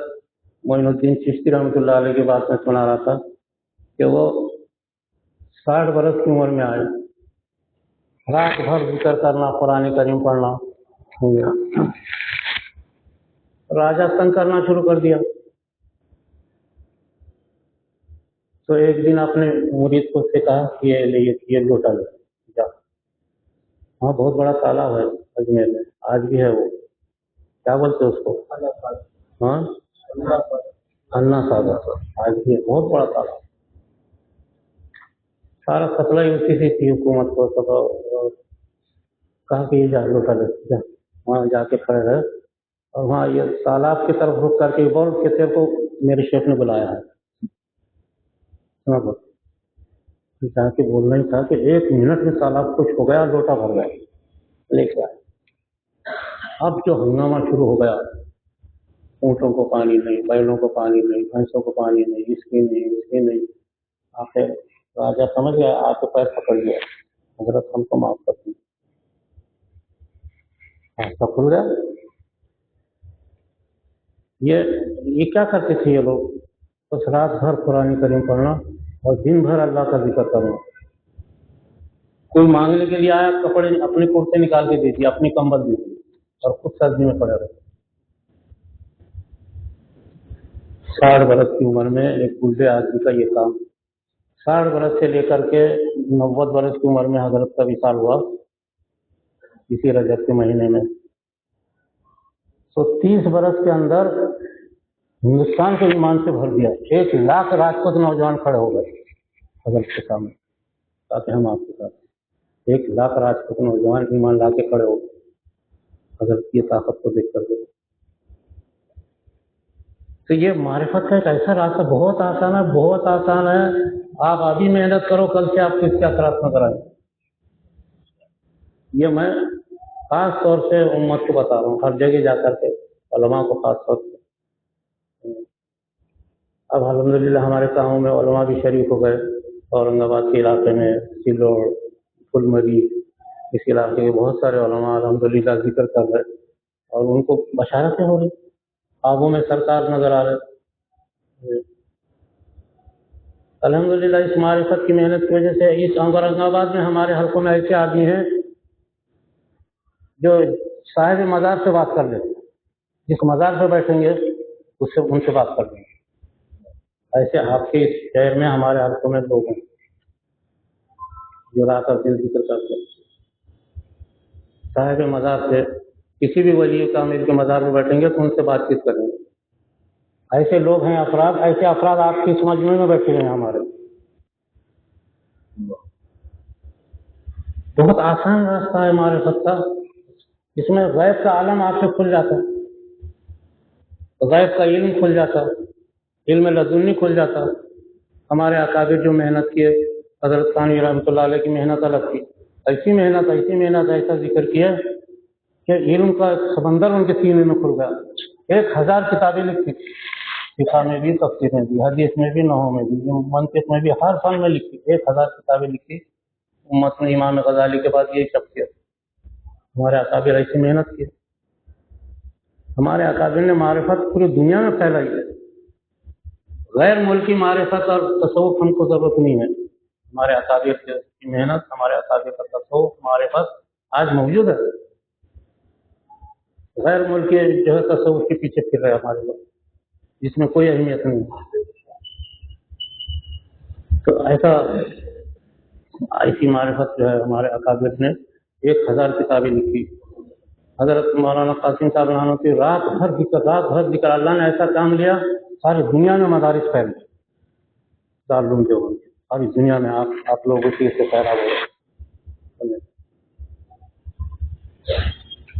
معین الدین چشتی رحمۃ اللہ علیہ کی بات میں سنا رہا تھا کہ وہ 60 برس کی عمر میں آئے، رات بھر ذکر کرنا، قرآن کریم پڑھنا. راجہ تنگ کرنا شروع کر دیا. تو ایک دن اپنے مرید کو سے کہا کہ یہ لوٹا لے جا. وہاں بہت بڑا تالاب ہے اجمیر میں، آج بھی ہے. وہ کیا بولتے اس کو؟ ہاں انا ساگر، آج بھی ہے، بہت بڑا تالاب. سارا سپلائی اسی سے تھی حکومت کو. تو کہا کہ یہ جا لوٹا لے جا. وہاں جا کے کھڑے رہے اور وہاں یہ تالاب کی طرف رک کر کے بول کہ تیرے کو میرے شیخ نے بلایا ہے. جا کے بولنا ہی تھا کہ 1 منٹ میں تالاب کچھ ہو گیا، لوٹا بھر گیا لے کے آئے. اب جو ہنگامہ شروع ہو گیا، اونٹوں کو پانی نہیں، بیلوں کو پانی نہیں، بھینسوں کو پانی نہیں، اس کی نہیں. آخر راجا سمجھ گیا، آ کے پیر پکڑ گیا، حضرت ہم کو معاف کرتی. راستہ کھل گیا. یہ کیا کرتے تھے یہ لوگ؟ بس رات بھر قرآن کریم پڑھنا اور دن بھر اللہ کا ذکر کرنا. کوئی مانگنے کے لیے آیا، کپڑے اپنے کرتے نکال کے دے دیے، اپنی کمبل دی تھی اور خود سردی میں پڑے رہے. 60 برس کی عمر میں ایک بوڑھے آدمی کا یہ کام. 60 برس سے لے کر کے 90 برس کی عمر میں حضرت کا وصال ہوا اسی رجب کے مہینے میں. تو 30 برس کے اندر ہندوستان کو ایمان سے بھر دیا. 1 لاکھ راجپوت نوجوان کھڑے ہو گئے حضرت کے سامنے، تاکہ ہم آپ کے ساتھ 1 لاکھ راجپوت نوجوان ایمان لا کے کھڑے ہو گئے حضرت کی طاقت کو دیکھ کر کے. تو یہ معرفت کا ایک ایسا راستہ بہت آسان ہے، بہت آسان ہے. آپ ابھی محنت کرو، کل سے آپ کو اس کے اثرات نظر آئیں. یہ میں خاص طور سے امت کو بتا رہا ہوں، ہر جگہ جا کر کے علماء کو خاص طور سے. اب الحمدللہ ہمارے کاموں میں علماء بھی شریک ہو گئے. اورنگ آباد کے علاقے میں سلوڑ، پھلمری، اس علاقے کے بہت سارے علماء الحمدللہ ذکر کر رہے اور ان کو بشارتیں ہو رہی، خوابوں میں سرکار نظر آ رہے۔ الحمدللہ اس معرفت کی محنت کی وجہ سے اس اورنگ آباد میں ہمارے حلقوں میں ایسے آدمی ہیں جو صاحب مزار سے بات کر لیتے، جس مزار پہ بیٹھیں گے اس سے ان سے بات کر لیں گے۔ ایسے آپ کے اس شہر میں ہمارے حلقوں میں لوگ ہیں جو لا کر دل ذکر کرتے ہیں، صاحب مزار سے کسی بھی ولی کامل کے مزار میں بیٹھیں گے تو ان سے بات چیت کریں گے۔ ایسے لوگ ہیں افراد، ایسے افراد آپ کی اس مجموعے میں بیٹھے ہیں ہمارے۔ بہت آسان راستہ ہے معرفت کا، اس میں غیب کا عالم آپ سے کھل جاتا ہے، غیب کا علم کھل جاتا ہے، علم لدنی کھل جاتا ہے۔ ہمارے اکابر جو محنت کیے، حضرت ثانوی رحمۃ اللہ علیہ کی محنت الگ تھی، ایسی محنت ایسا ذکر کیا کہ علم کا سمندر ان کے سینے میں کھل گیا۔ 1000 کتابیں لکھی، فقہ میں بھی، تفسیر میں بھی، حدیث میں بھی، نحو میں بھی، منطق میں بھی، ہر فن میں لکھی 1000 کتابیں لکھی۔ امت نے امام غزالی کے بعد یہی شخصیت، ہمارے اکابر ایسی محنت کی۔ ہمارے اکابر نے معرفت پوری دنیا میں پھیلائی ہے۔ غیر ملکی معرفت اور تصوف ہم کو ضرورت نہیں ہے، ہمارے اکابر کی محنت، ہمارے اکابر کا تصوف معرفت آج موجود ہے۔ غیر ملکی جو ہے تصوف کے پیچھے پھر رہے ہمارے لوگ، جس میں کوئی اہمیت نہیں۔ تو ایسی معرفت جو ہے ہمارے اکابر نے 1000 کتابیں لکھی۔ حضرت مولانا قاسم صاحب رحمۃ اللہ رات بھر ذکر اللہ نے ایسا کام لیا، ساری دنیا میں مدارس پھیل گئے، دارالعلوم دیوبند ساری دنیا میں آپ لوگ اسی سے پیدا ہوئے۔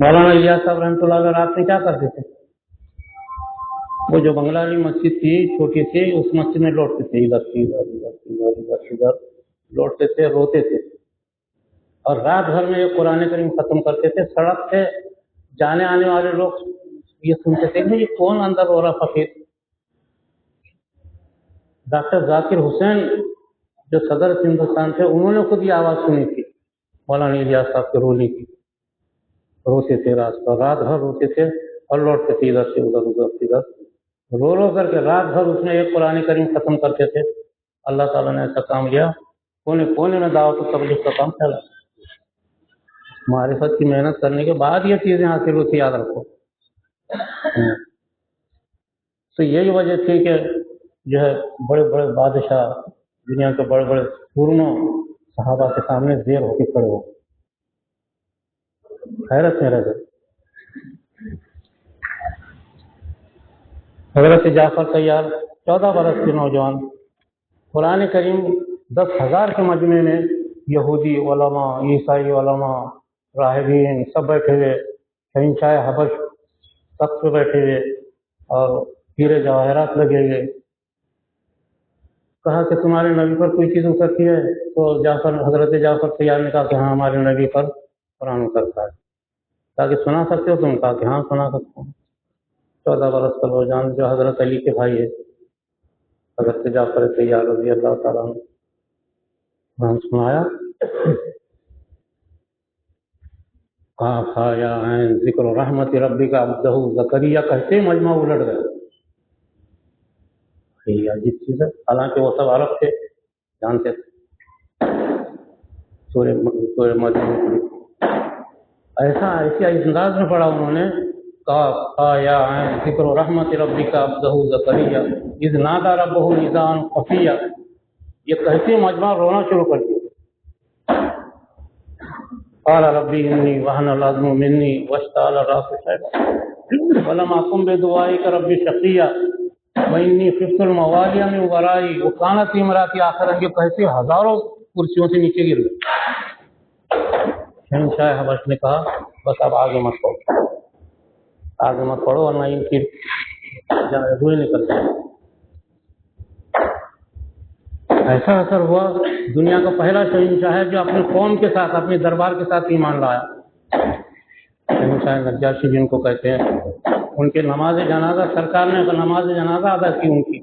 مولانا الیاس صاحب رحمۃ اللہ علیہ رات میں کیا کرتے تھے؟ وہ جو بنگلہ والی مسجد تھی چھوٹی سی، اس مسجد میں لوٹتے تھے، ادھر لوٹتے تھے، روتے تھے، اور رات بھر میں یہ قرآن کریم ختم کرتے تھے۔ سڑک سے جانے آنے والے لوگ یہ سنتے تھے کہ یہ کون اندر رو رہا فقیر۔ ڈاکٹر ذاکر حسین جو صدر ہندوستان تھے، انہوں نے خود یہ آواز سنی تھی مولانا الیاس صاحب کے رونے کی، روتے تھے رات بھر روتے تھے اور لوٹتے تھے ادھر سے ادھر رو رو کر کے رات بھر اس میں ایک قرآن کریم ختم کرتے تھے۔ اللہ تعالیٰ نے ایسا کام لیا، کونے کونے میں دعوت و تبلیغ کا کام پھیلا۔ معرفت کی محنت کرنے کے بعد یہ چیزیں حاصل ہوتی، یاد رکھو۔ تو یہی وجہ تھی کہ جو ہے بڑے بڑے بادشاہ، دنیا کے بڑے بڑے سورموں صحابہ کے سامنے زیر ہو کے کھڑے ہو، حیرت میں رہ گئے۔ حضرت جعفر طیار 14 برس کے نوجوان، قرآن کریم 10,000 کے مجمع میں یہودی علماء، عیسائی علماء، راہبین سب بیٹھے ہوئے، شہنشاہ حبش تخت پہ بیٹھے ہوئے اور ہیرے جواہرات لگے ہوئے۔ کہا کہ تمہارے نبی پر کوئی چیز اترتی ہے؟ تو حضرت جعفر طیار نے کہا کہ ہاں ہمارے نبی پر قرآن اترتا ہے۔ کہا کہ سنا سکتے ہو تم؟ کہا کہ ہاں سنا سکتا ہوں۔ 14 برس کا نوجوان جو حضرت علی کے بھائی ہے، حضرت جعفر طیار رضی اللہ تعالیٰ عنہ، قرآن سنایا۔ یا ذکر رحمت ربک عبدہ زکریا کہتے مجمع الٹ گیا۔ یہ عجیب چیز ہے، حالانکہ وہ سب عرب تھے، جانتے تھے سورہ مریم۔ ایسے انداز میں پڑھا انہوں نے، یا ذکر رحمت ربک عبدہ زکریا اذ نادى ربہ نداء خفیا۔ یہ کہتے مجمع رونا شروع کر دیا۔ قال ربی انی وہن العظم منی واشتعل الرأس شیبا ولم أكن بدعائک رب شقیا وانی خفت الموالي من ورائی وکانت امراتی آخر۔ یہ کہتے ہزاروں کرسیوں سے نیچے گر گئے۔ شہنشاہ حبش نے کہا بس اب آگے مت پڑھو ورنہ ان کی روح نکل جائے۔ ایسا اثر ہوا، دنیا کا پہلا شہنشاہ ہے جو اپنی قوم کے ساتھ، اپنے دربار کے ساتھ ایمان لایا۔ شہنشاہ نجاشی جن کو کہتے ہیں، ان کے نماز جنازہ سرکار نے نماز جنازہ ادا کی ان کی۔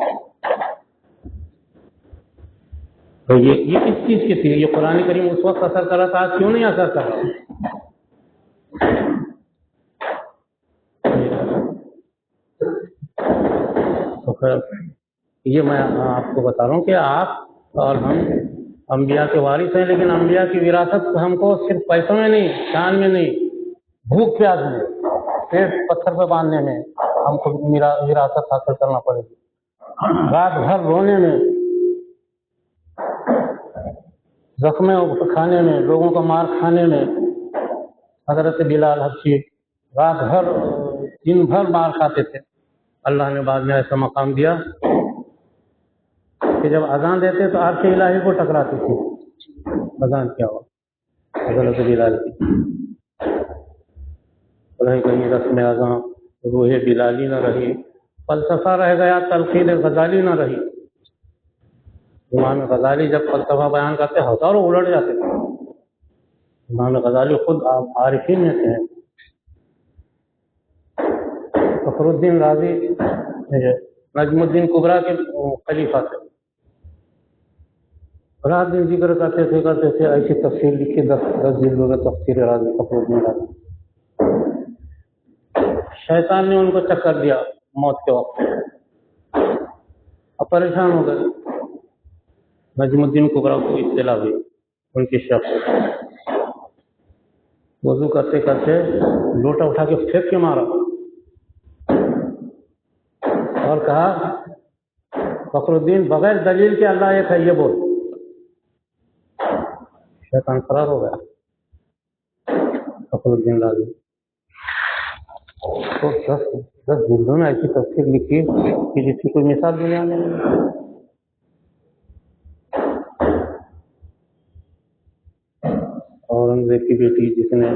تو یہ کس چیز کی تھی؟ یہ قرآن کریم اس وقت اثر کر رہا تھا، آج کیوں نہیں اثر کر رہا؟ تو پھر یہ میں آپ کو بتا رہا ہوں کہ آپ اور ہم انبیاء کے وارث ہیں، لیکن انبیاء کی وراثت ہم کو صرف پیسوں میں نہیں، شان میں نہیں، بھوک پیاس میں، پیٹ پتھر پہ باندھنے میں ہم کو وراثت حاصل کرنا پڑے گی، رات بھر رونے میں، زخمیں کھانے میں، لوگوں کا مار کھانے میں۔ حضرت بلال حبشی رات بھر دن بھر مار کھاتے تھے، اللہ نے بعد میں ایسا مقام دیا کہ جب اذان دیتے تو عرش الہی کو ٹکراتی تھی اذان کیا ہوا حضرت بلال کی، کہیں رسم اذان روح بلالی نہ رہی، فلسفہ رہ گیا، تلقین غزالی نہ رہی۔ امام غزالی جب فلسفہ بیان کرتے ہزاروں الٹ جاتے تھے۔ امام غزالی خود عارفین میں سے ہیں۔ فخر الدین رازی نجم الدین کبریٰ کے خلیفہ تھے، رات دن ذکر کرتے تھے، ایسی تفسیر لکھی 10 جلدوں میں تفسیر رازی فخر الدین رازی۔ شیطان نے ان کو چکر دیا موت کے وقت، اب پریشان ہو گئے۔ نجم الدین کبریٰ کو اطلاع ہوئی ان کی شخص، وضو کرتے کرتے لوٹا اٹھا کے پھینک کے مارا اور کہا فخر الدین بغیر دلیل کے اللہ ایک ہے یہ بول۔ شیطان فرار ہو گیا۔ فخر الدین رازی تو 10 جلدوں میں ایسی تفسیر لکھی کہ جس کی کوئی مثال دنیا میں نہیں۔ اورنگزیب کی بیٹی جس نے،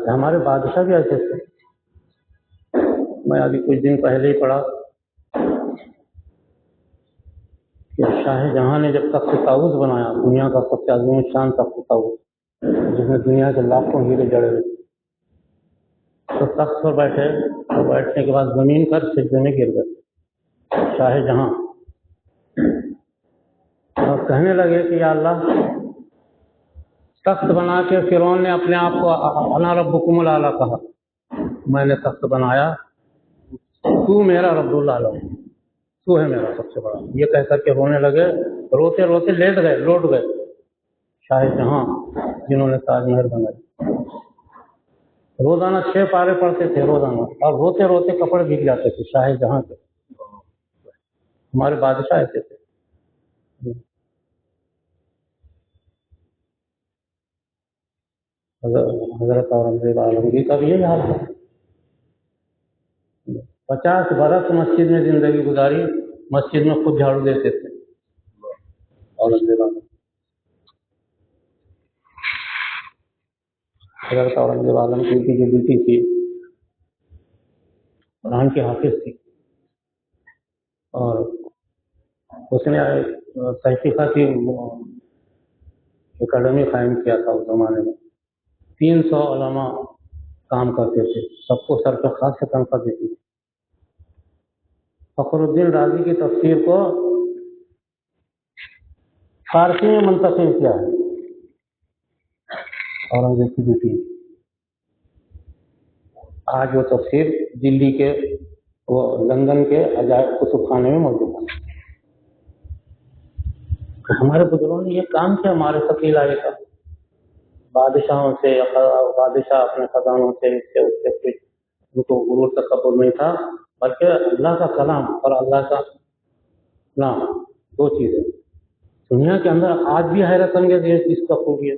ہمارے بادشاہ بھی ایسے تھے۔ میں ابھی کچھ دن پہلے ہی پڑھا کہ شاہ جہاں نے جب تخت طاؤس بنایا، دنیا کا سب سے عظیم شان تخت طاؤس، جس میں دنیا کے لاکھوں ہیرے جڑے ہوئے، تو تخت پر بیٹھے اور بیٹھنے کے بعد زمین پر سجدے میں گر گئے شاہ جہاں، اور کہنے لگے کہ یا اللہ، تخت بنا کے فرعون نے اپنے آپ کو انا ربکم الاعلی کہا، میں نے تخت بنایا، تو میرا رب الاعلی، تو ہے میرا سب سے بڑا، یہ کہہ کر کے رونے لگے، روتے روتے لوٹ گئے شاہ جہاں جنہوں نے تاج محل بنائی۔ روزانہ 6 پارے پڑھتے تھے روزانہ، اور روتے روتے کپڑے بھیگ جاتے تھے شاہ جہاں کے۔ ہمارے بادشاہ ایسے تھے۔ حضرت اورنگزیب عالمگیر کا بھی یہی حال ہے، 50 برس مسجد میں زندگی گزاری، مسجد میں خود جھاڑو دیتے تھے اورنگزیب عالمگیر۔ حضرت اورنگزیب عالمگیر کی جو بیٹی تھی قرآن کی حافظ تھی، اور اس نے تحقیقہ کی اکیڈمی قائم کیا تھا اس زمانے میں، 300 علماء کام کرتے تھے، سب کو سر پہ خاص سے تنخواہ دیتی تھی۔ فخر الدین رازی کی تفسیر کو فارسی میں منتقل کیا ہے اورنگزیب کی بیٹی۔ آج وہ تفسیر دلی کے وہ لندن کے عجائب کتب خانے میں موجود ہے۔ ہمارے بزرگوں نے یہ کام کیا ہمارے ثقیل آئے کا، بادشاہوں سے، بادشاہ اپنے خزانوں سے اس سے کچھ ان کو غرور تکبر نہیں تھا، بلکہ اللہ کا کلام اور اللہ کا نام، 2 چیزیں دنیا کے اندر آج بھی حیرت انگیز اس کا خوبی ہے۔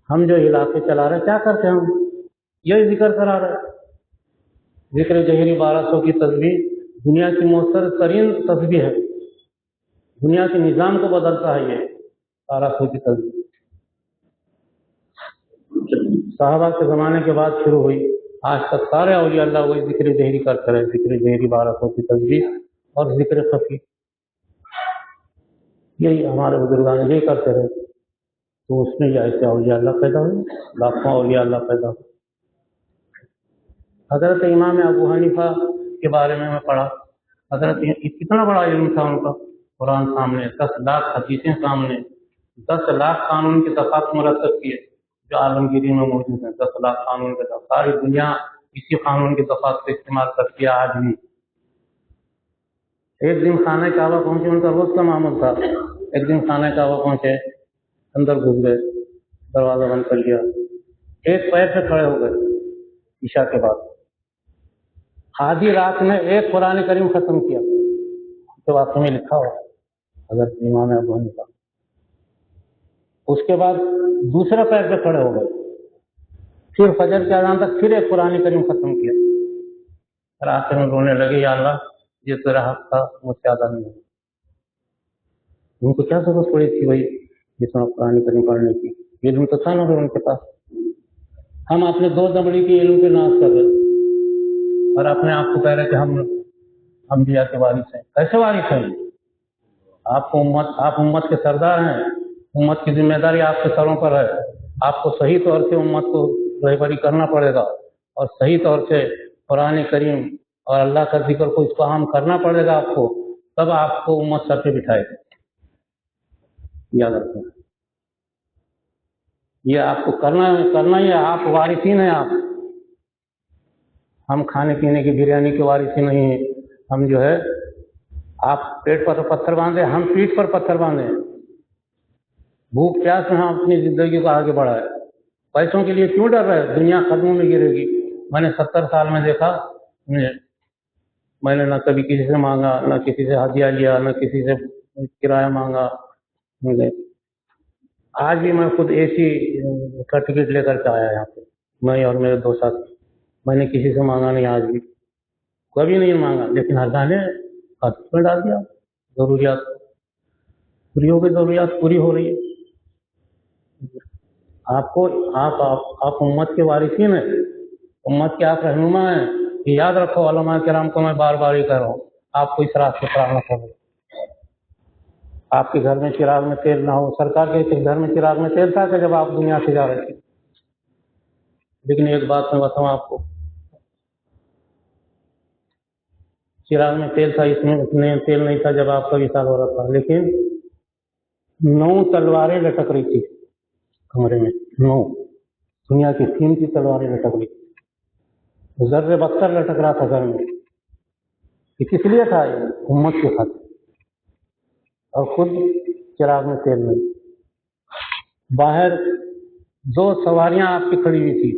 ہم جو علاقے چلا رہے کیا کرتے ہیں، ہم یہی ذکر کرا رہے، ذکر جہری 1200 کی تسبیح دنیا کی مؤثر ترین تسبیح ہے، دنیا کے نظام کو بدلتا ہے یہ 1200 کی تسبیح۔ صحابہ کے زمانے کے بعد شروع ہوئی، آج تک سارے اولیاء اللہ وہی ذکر جہری کرتے رہے، ذکر جہری 1200 کی تسبیح اور ذکر خفی، یہی ہمارے بزرگان یہی کرتے رہے، تو اس میں یہ ایسے اولیاء اللہ پیدا ہوئے، لاکھوں اولیاء اللہ پیدا ہوئے۔ حضرت امام ابو حنیفہ کے بارے میں پڑھا، حضرت کتنا بڑا علم تھا ان کا، قرآن سامنے، 10 لاکھ حدیثیں سامنے، 10 لاکھ قانون کے دفعات مرتب کیے جو عالمگیری میں موجود ہیں، 10 لاکھ قانون کے دفعات، ساری دنیا اسی قانون کے دفعات کو استعمال کرتی ہے آج بھی۔ ایک دن خانہ کعبہ پہنچے، ان کا روز کا معمول تھا، ایک دن خانہ کعبہ پہنچے، اندر گھس گئے، دروازہ بند کر لیا، ایک پیر سے کھڑے ہو گئے عشاء کے بعد، آدھی رات میں ایک قرآن کریم ختم کیا، کے واقعے میں لکھا ہوا حضرت امام ابو حنیفہ۔ اس کے بعد دوسرے پیر پہ کھڑے ہو گئے، پھر فجر کے اذان تک پھر ایک قرآن کریم ختم کیا، پھر آخر میں رونے لگے، یا اللہ یہ تیرا حق تھا، مجھ سے ادا نہیں ہوا۔ ان کو کیا ضرورت پڑی تھی بھائی اتنا قرآن کریم پڑھنے کی؟ علم تو تھا نا ان کے پاس۔ ہم اپنے 2 دمڑی کے علم پہ ناز کر رہے اور اپنے آپ کو کہہ رہے کہ ہم انبیاء کے وارث ہیں۔ کیسے وارث ہیں؟ آپ امت کے سردار ہیں، امت کی ذمہ داری آپ کے سروں پر ہے، آپ کو صحیح طور سے امت کو رہبری کرنا پڑے گا اور صحیح طور سے قرآن کریم اور اللہ کا ذکر کو اس کو عام کرنا پڑے گا آپ کو، تب آپ کو امت سر پہ بٹھائے گا۔ یاد رکھیں، یہ آپ کو کرنا ہی ہے، آپ وارثین ہیں۔ آپ ہم کھانے پینے کی بریانی کے وارثی نہیں ہیں، ہم جو ہے آپ پیٹ پر پتھر باندھے، ہم پیٹھ پر پتھر باندھے، بھوک پیاس میں ہم اپنی زندگی کو آگے بڑھائے۔ پیسوں کے لیے کیوں ڈر رہے؟ دنیا قدموں میں گرے گی۔ میں نے 70 سال میں دیکھا، میں نے نہ کبھی کسی سے مانگا، نہ کسی سے ہدیہ لیا، نہ کسی سے کرایہ مانگا۔ آج بھی میں خود اے سی کا ٹکٹ لے کر کے آیا یہاں پہ، میں اور میرے 2 ساتھی، میں نے کسی سے مانگا نہیں، آج بھی کبھی نہیں مانگا، لیکن اللہ نے ہاتھ میں ڈال دیا۔ ضروریات پوری ہو گئی، ضروریات پوری ہو رہی ہے۔ آپ امت کے وارثین ہیں، امت کے آپ رہنما ہیں۔ یاد رکھو، علماء کرام کو میں بار بار ہی کہہ رہا ہوں، آپ کو اس راستے پر آنا پڑے گا۔ آپ کے گھر میں چراغ میں تیل نہ ہو، سرکار کے گھر میں چراغ میں تیل تھا کہ جب آپ دنیا سے جا رہے تھے؟ لیکن ایک بات میں بتاؤں آپ کو، چراغ میں تیل تھا، اس میں تیل نہیں تھا جب آپ کا وصال ہو رہا تھا، لیکن 9 تلواریں لٹک رہی تھی کمرے میں، 9 دنیا کی قیمتی تلواریں لٹک رہی تھی، ذرے بختر لٹک رہا تھا گھر میں۔ یہ کس لیے تھا؟ یہ امت کے خاطر، اور خود چراغ میں تیل نہیں۔ باہر 2 سواریاں آپ کی کھڑی ہوئی تھی،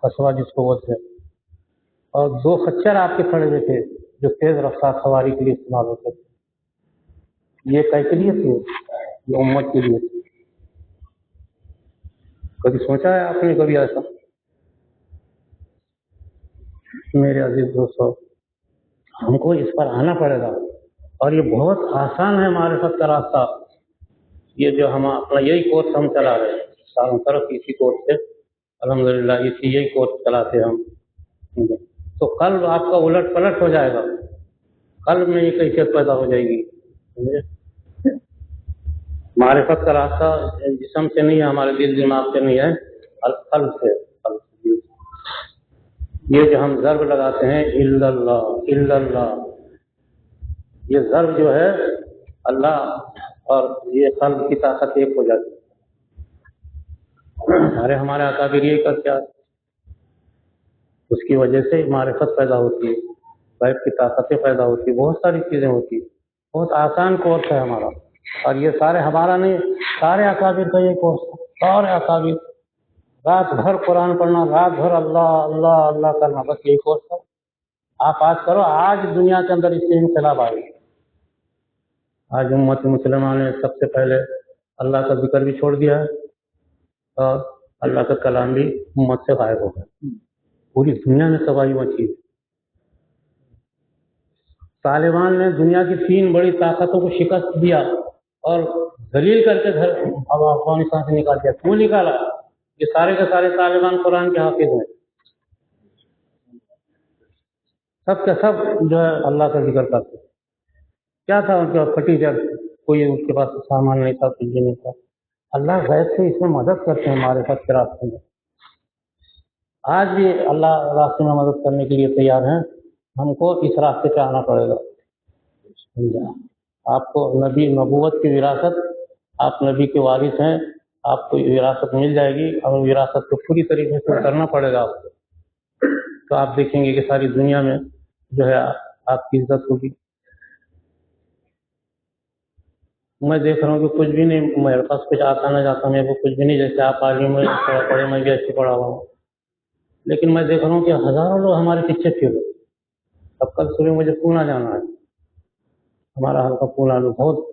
قصبہ جس کو بولتے ہیں، اور 2 خچر آپ کے کھڑے ہوئے تھے جو تیز رفتار سواری کے لیے استعمال ہوتے تھے۔ یہ کیسے لیے تھے؟ یہ امت کے لیے تھے۔ کبھی سوچا ہے آپ نے کبھی ایسا؟ میرے عزیز دوستو، ہم کو اس پر آنا پڑے گا، اور یہ بہت آسان ہے معرفت کا راستہ۔ یہ جو ہم اپنا یہی کورس ہم چلا رہے ہیں سالوں طرف، اسی کورس سے الحمدللہ یہی کورس چلاتے ہم، تو قلب آپ کا الٹ پلٹ ہو جائے گا، قلب میں یہ کیفیت پیدا ہو جائے گی۔ معرفت کا راستہ جسم سے نہیں ہے، ہمارے دل دماغ سے نہیں ہے، قلب سے۔ یہ جو ہم ضرب لگاتے ہیں الا اللہ الا اللہ، یہ ضرب جو ہے اللہ اور یہ قلب کی طاقت ایک ہو جاتی ہے۔ ہمارے اکابر یہ کرتے ہیں، اس کی وجہ سے معرفت پیدا ہوتی ہے، غیب کی طاقتیں پیدا ہوتی ہیں، بہت ساری چیزیں ہوتی ہیں۔ بہت آسان کورس ہے ہمارا، اور یہ سارے ہمارا نہیں، سارے اکابر کا یہ کورس ہے۔ سارے اکابر رات بھر قرآن پڑھنا، رات بھر اللہ اللہ اللہ کرنا، بس یہی کورس ہے۔ آپ آج کرو، آج دنیا کے اندر اس سے انقلاب آئے گا۔ آج امت مسلمہ نے سب سے پہلے اللہ کا ذکر بھی چھوڑ دیا ہے، اور اللہ کا کلام بھی امت سے غائب ہو گیا۔ پوری دنیا میں تباہی مچی۔ طالبان نے دنیا کی 3 بڑی طاقتوں کو شکست دیا اور ذلیل کر کے افغانستان سے نکال دیا۔ کیوں نکالا؟ یہ سارے کے سارے طالبان قرآن کے حافظ ہیں، سب کے سب جو ہے اللہ کا ذکر کرتے۔ کیا تھا ان کے پاس؟ پھٹی جب کوئی ان کے پاس سامان نہیں تھا، کچھ بھی نہیں تھا۔ اللہ غیب سے اس میں مدد کرتے ہیں معرفت کے راستے میں۔ آج بھی اللہ راستے میں مدد کرنے کے لیے تیار ہیں، ہم کو اس راستے پہ آنا پڑے گا۔ آپ کو نبی نبوت کی وراثت، آپ نبی کے وارث ہیں، آپ کو وراثت مل جائے گی، اور وراثت کو پوری طریقے سے کرنا پڑے گا آپ کو، تو آپ دیکھیں گے کہ ساری دنیا میں جو ہے آپ کی عزت ہوگی۔ میں دیکھ رہا ہوں کہ کچھ بھی نہیں، میرے پاس کچھ آتا نہ جاتا، میرے کو کچھ بھی نہیں، جیسے آپ عالم میں پڑھے، میں بھی اچھی پڑھا ہوا ہوں، لیکن میں دیکھ رہا ہوں کہ ہزاروں لوگ ہمارے پیچھے پھر رہے۔ اب کل صبح مجھے پونا جانا ہے، ہمارا حلقہ پونا میں، بہت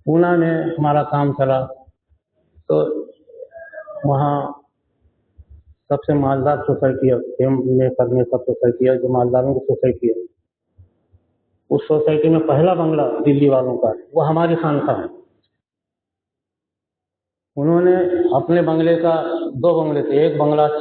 پونا میں ہمارا کام چلا، تو وہاں سب سے مالدار سوسائٹی ہے، میں کرنے سب سوسائٹی ہے جو مالداروں کی سوسائٹی ہے، اس سوسائٹی میں پہلا بنگلہ دلی والوں کا وہ ہماری خانقاہ ہے۔ انہوں نے اپنے بنگلے کا 2 بنگلے تھے، ایک بنگلہ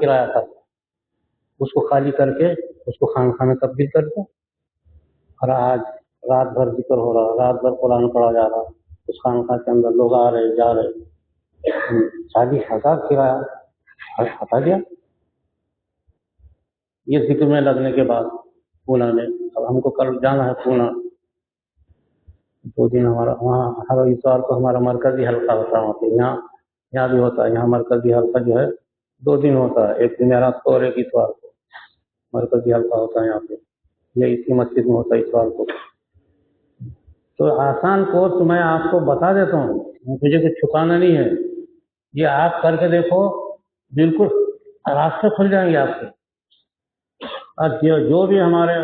کرایہ تھا، اس کو خالی کر کے اس کو خانقاہ میں تبدیل کر دیا، اور آج رات بھر ذکر ہو رہا، رات بھر قرآن پڑھا جا رہا، اس خانقاہ کے اندر لوگ آ رہے جا رہے، 40,000 کرایہ ہٹا دیا یہ ذکر میں لگنے کے بعد پونا میں۔ اب ہم کو کل جانا ہے پونا، 2 دن ہمارا وہاں، ہر اتوار کو ہمارا مرکزی حلقہ ہوتا ہے وہاں پہ، یہاں بھی ہوتا ہے، یہاں مرکزی حلقہ جو ہے 2 دن ہوتا ہے، ایک جمعرات کو اور ایک اتوار کو مرکزی حلقہ ہوتا ہے یہاں پہ، یہ اسی مسجد میں ہوتا ہے اتوار کو۔ تو آسان کورس میں آپ کو بتا دیتا ہوں، مجھے کچھ چھپانا نہیں ہے، یہ آپ کر کے دیکھو، بالکل راستے کھل جائیں گے آپ کے۔ اور جو بھی ہمارے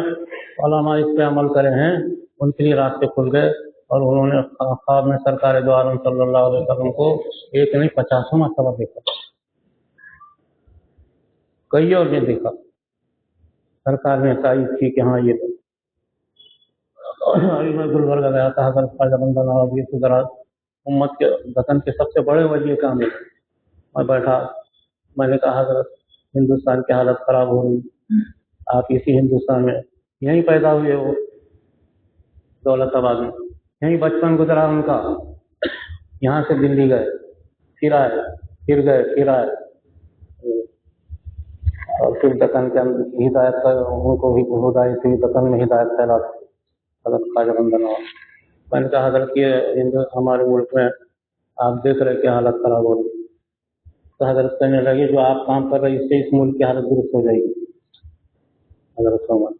علماء اس پہ عمل کرے ہیں ان کے لیے راستے کھل گئے، اور انہوں نے خواب میں سرکار دو عالم صلی اللہ علیہ وسلم کو ایک نہیں 50 مرتبہ دیکھا، کئی اور نے دیکھا، سرکار نے تائید کی کہ ہاں یہ میں گلبرگہ گیا تھا، حضرت خواجہ بندہ نوابی ذرا امت کے وطن کے سب سے بڑے ولی کامل، میں بیٹھا، میں نے کہا حضرت ہندوستان کی حالت خراب ہو رہی، آپ اسی ہندوستان میں یہیں پیدا ہوئے ہو، دولت آباد میں، یہیں بچپن گزرا ان کا، یہاں سے دلی گئے، پھر آئے، پھر گئے، پھر آئے، اور پھر دکن کے اندر ہدایت کا ان کو ہدایت تھی، دکن میں ہدایت پھیلا حضرت خواجہ بندہ نواب۔ میں نے کہا حضرت یہ ہمارے ملک میں آپ دیکھ رہے کہ حالت خراب ہو رہی، تو حضرت کہنے لگے جو آپ کام کر رہے اس سے اس ملک کی حالت درست ہو جائے گی۔ حضرت عمر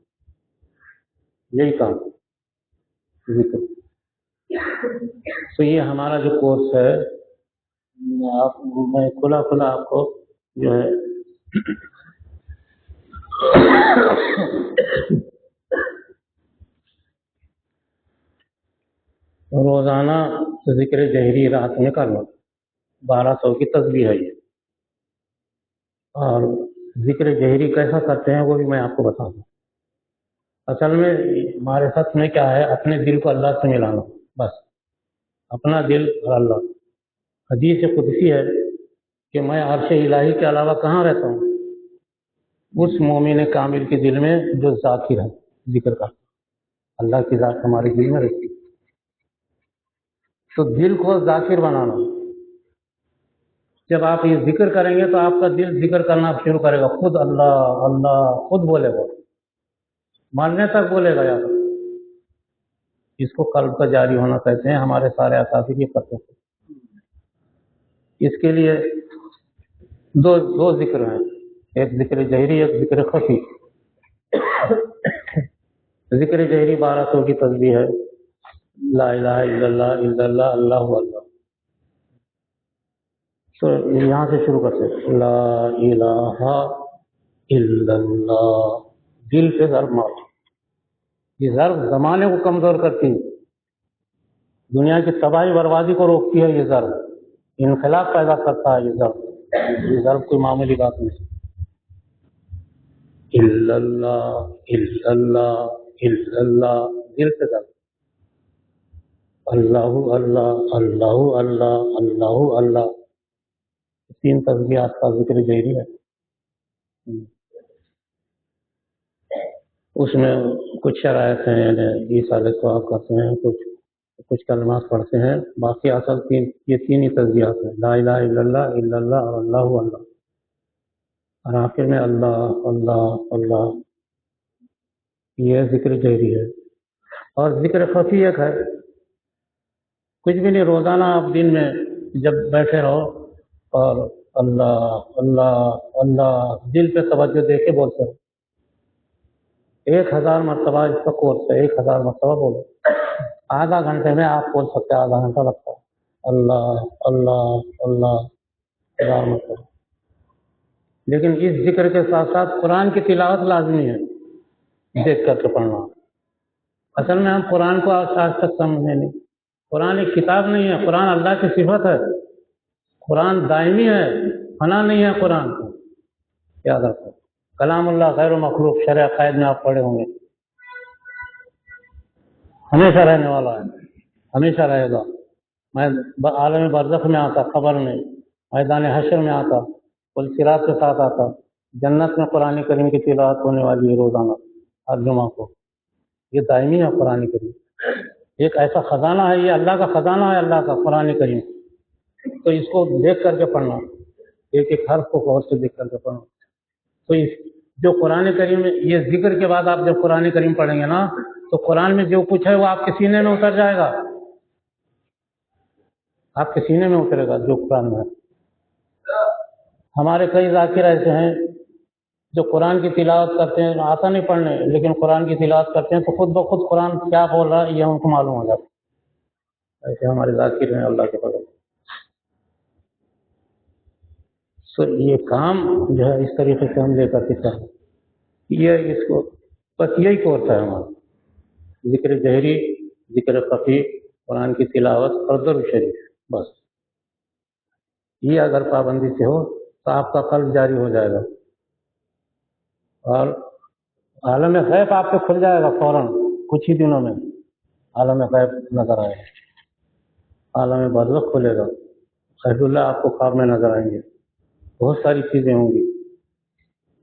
یہی کام ذکر، تو یہ ہمارا جو کورس ہے، میں کھلا آپ کو جو ہے روزانہ ذکر جہری رات میں کرنا، 1200 کی تسبیح ہے یہ، اور ذکر جہری کیسا کرتے ہیں وہ بھی میں آپ کو بتا دوں۔ اصل میں ہمارے ساتھ میں کیا ہے، اپنے دل کو اللہ سے ملانا، بس اپنا دل اور اللہ۔ حدیث قدسی ہے کہ میں عرش الہی کے علاوہ کہاں رہتا ہوں؟ اس مومن کامل کے دل میں جو ذاکر ہے، ذکر کا، اللہ کی ذات ہمارے دل میں رہتی ہے، تو دل کو ذاکر بنانا۔ جب آپ یہ ذکر کریں گے تو آپ کا دل ذکر کرنا شروع کرے گا، خود اللہ اللہ خود بولے گا، مرنے تک بولے گا یاد۔ اس کو قلب کا جاری ہونا کہتے ہیں، ہمارے سارے اساتذہ یہ کرتے ہیں۔ اس کے لیے دو ذکر ہیں، ایک ذکر جہری، ایک ذکر خفی۔ ذکر جہری 1200 کی تسبیح ہے، لا الہ الا اللہ الا اللہ اللہ اللہ۔ تو یہاں سے شروع کرتے ہیں، لا الہ الا اللہ، دل سے ضرب مارو، یہ ضرب زمانے کو کمزور کرتی ہے، دنیا کی تباہی بربادی کو روکتی ہے، یہ ضرب انقلاب پیدا کرتا ہے، یہ ضرب کوئی معمولی بات نہیں۔ الا اللہ الا اللہ الا اللہ، دل سے ضرب، اللہ اللہ اللہ اللہ اللہ اللہ، 3 تسبیحات کا ذکر جہری ہے۔ اس میں کچھ شرائط ہیں، یعنی 20 سال ثواب کرتے ہیں، کچھ کلمات پڑھتے ہیں، باقی اصل یہ 3 ہی تسبیحات ہیں، لا الہ الا اللہ الا اللہ اور اللہ اللہ، اور آخر میں اللہ اللہ اللہ، یہ ذکر جہری ہے۔ اور ذکر خفی ایک ہے، کچھ بھی نہیں، روزانہ آپ دن میں جب بیٹھے رہو اور اللہ اللہ اللہ دل پہ توجہ دے کے بولتے رہو، 1000 مرتبہ اس کا کورس ہے، 1000 مرتبہ بولو، آدھا گھنٹے میں آپ بول سکتے ہیں، آدھا گھنٹہ لگتا ہے، اللہ اللہ اللہ 1000 مرتبہ۔ لیکن اس ذکر کے ساتھ ساتھ قرآن کی تلاوت لازمی ہے، دیکھ کر کے پڑھنا۔ اصل میں ہم قرآن کو آج تک سمجھے نہیں، قرآن ایک کتاب نہیں ہے، قرآن اللہ کی صفت ہے، قرآن دائمی ہے، فنا نہیں ہے قرآن کو، یاد رکھو۔ کلام اللہ غیر مخلوق، شرع عقائد میں آپ پڑھے ہوں گے، ہمیشہ رہنے والا ہے، ہمیشہ رہے گا۔ میں عالم برزخ میں آتا، قبر میں، میدان حشر میں آتا، پل صراط کے ساتھ آتا، جنت میں قرآن کریم کی تلاوت ہونے والی ہے روزانہ ہر جمعہ کو، یہ دائمی ہے قرآن کریم، ایک ایسا خزانہ ہے، یہ اللہ کا خزانہ ہے، اللہ کا قرآن کریم، تو اس کو دیکھ کر کے پڑھنا، ایک ایک حرف کو غور سے دیکھ کر کے پڑھنا۔ تو اس جو قرآن کریم میں یہ ذکر کے بعد آپ جب قرآن کریم پڑھیں گے نا، تو قرآن میں جو کچھ ہے وہ آپ کے سینے میں اتر جائے گا، آپ کے سینے میں اترے گا جو قرآن میں ہے۔ ہمارے کئی ذاکر ایسے ہیں جو قرآن کی تلاوت کرتے ہیں، آتا نہیں پڑھنے، لیکن قرآن کی تلاوت کرتے ہیں تو خود بخود قرآن کیا بول رہا ہے یہ ان کو معلوم ہو جاتا ہے، ایسے ہمارے ذاکر ہیں اللہ کے فضل۔ تو یہ کام جو ہے اس طریقے سے ہم لے کر کے چلیں، یہ اس کو بس یہی کورس ہے ہمارا، ذکر جہری، ذکر خفی، قرآن کی تلاوت اور درود شریف، بس یہ اگر پابندی سے ہو تو آپ کا قلب جاری ہو جائے گا، اور عالم غیب آپ کو کھل جائے گا فوراً، کچھ ہی دنوں میں عالم غیب نظر آئے گا، عالم برزخ کھلے گا، خیر اللہ آپ کو خواب میں نظر آئیں گے، بہت ساری چیزیں ہوں گی۔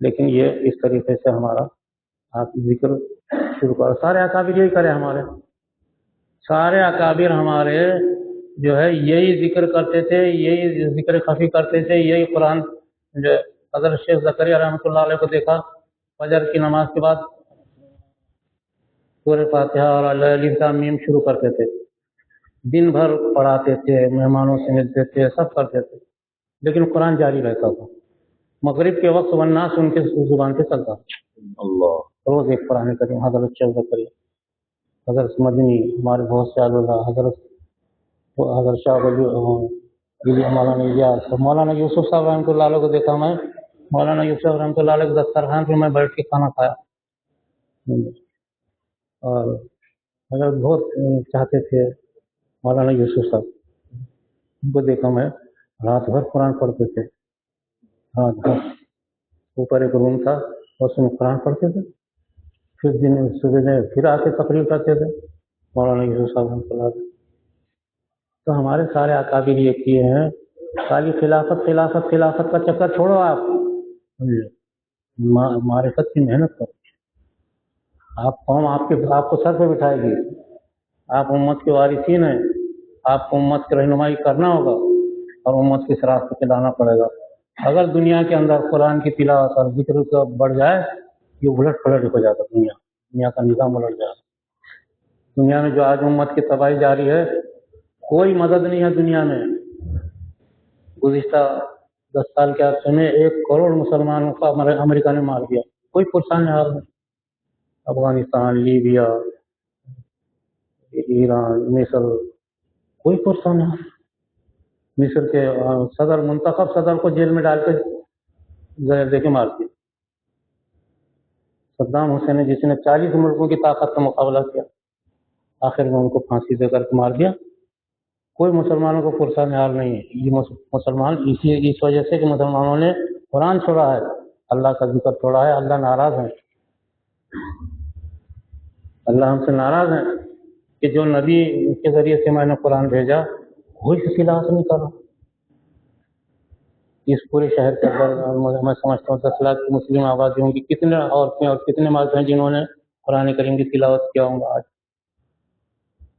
لیکن یہ اس طریقے سے ہمارا آپ ذکر شروع کرو، سارے اکابر یہی کرے، ہمارے سارے اکابر ہمارے جو ہے یہی ذکر کرتے تھے، یہی ذکر خفی کرتے تھے، یہی قرآن جو حضرت شیخ زکریا رحمۃ اللہ علیہ کو دیکھا فجر کی نماز کے بعد سورہ فاتحہ اور الف لام میم شروع کرتے تھے، دن بھر پڑھاتے تھے، مہمانوں سے ملتے تھے، سب کرتے تھے، لیکن قرآن جاری رہتا تھا، مغرب کے وقت والناس ان کے زبان پہ چلتا اللہ، روز ایک قرآن کریم، حضرت شیخ زکریا، حضرت مدنی، ہمارے بہت سے اللہ، حضرت شاہ ولی، مولانا الیاس، مولانا یوسف صاحب رحمۃ اللہ علیہ کو دیکھا میں، مولانا یوسف رحمۃ اللہ علیہ کے دسترخوان پہ میں بیٹھ کے کھانا کھایا، اور حضرت بہت چاہتے تھے مولانا یوسف صاحب، ان کو دیکھا میں، رات بھر قرآن پڑھتے تھے، رات بھر، اوپر ایک روم تھا اس میں قرآن پڑھتے تھے، پھر دن صبح میں پھر آ کے تقریر کرتے تھے مولانا یوسف صاحب رحمۃ اللہ علیہ۔ تو ہمارے سارے اکابر یہ کیے ہیں، خالی خلافت خلافت خلافت کا چکر چھوڑو، آپ معرفت کی محنت کرو، آپ قوم آپ کو سر پہ بٹھائے گی، آپ امت کے وارثین ہیں، آپ کو امت کی رہنمائی کرنا ہوگا اور امت کے راستے پہ لانا پڑے گا۔ اگر دنیا کے اندر قرآن کی تلاوت اور ذکر کا بڑھ جائے، یہ الٹ پلٹ ہو جاتا، دنیا کا نظام الٹ جائے۔ دنیا میں جو آج امت کی تباہی جاری ہے، کوئی مدد نہیں ہے دنیا میں۔ گزشتہ 10 سال کے عرصے میں 1 کروڑ مسلمانوں کو امریکہ نے مار دیا، کوئی پرسان حال نہیں۔ افغانستان، لیبیا، ایران، مصر، کوئی پرسان حال۔ مصر کے صدر، منتخب صدر کو جیل میں ڈال کے زہر دے کے مار دیا۔ صدام حسین نے، جس نے 40 ملکوں کی طاقت کا مقابلہ کیا، آخر میں ان کو پھانسی دے کر کے مار دیا۔ کوئی مسلمانوں کو پرسان حال نہیں ہے۔ یہ مسلمان اس وجہ سے کہ مسلمانوں نے قرآن چھوڑا ہے، اللہ کا ذکر چھوڑا ہے، اللہ ناراض ہے، اللہ ہم سے ناراض ہے کہ جو نبی کے ذریعے سے میں نے قرآن بھیجا وہی سے تلاوت نہیں کر رہا۔ اس پورے شہر کے اندر میں سمجھتا ہوں 10 لاکھ کی مسلم آبادی ہوں گی، کتنے عورتیں اور کتنے مرد ہیں جنہوں نے قرآن کریم کی تلاوت کیا ہوں گا؟ آج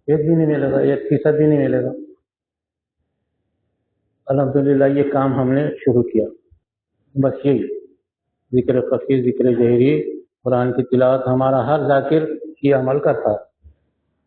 ایک بھی نہیں ملے گا، 1% بھی نہیں ملے گا۔ الحمدللہ یہ کام ہم نے شروع کیا، بس یہی ذکر خفی، ذکر جہری، قرآن کی تلاوت، ہمارا ہر ذاکر یہ عمل کرتا ہے۔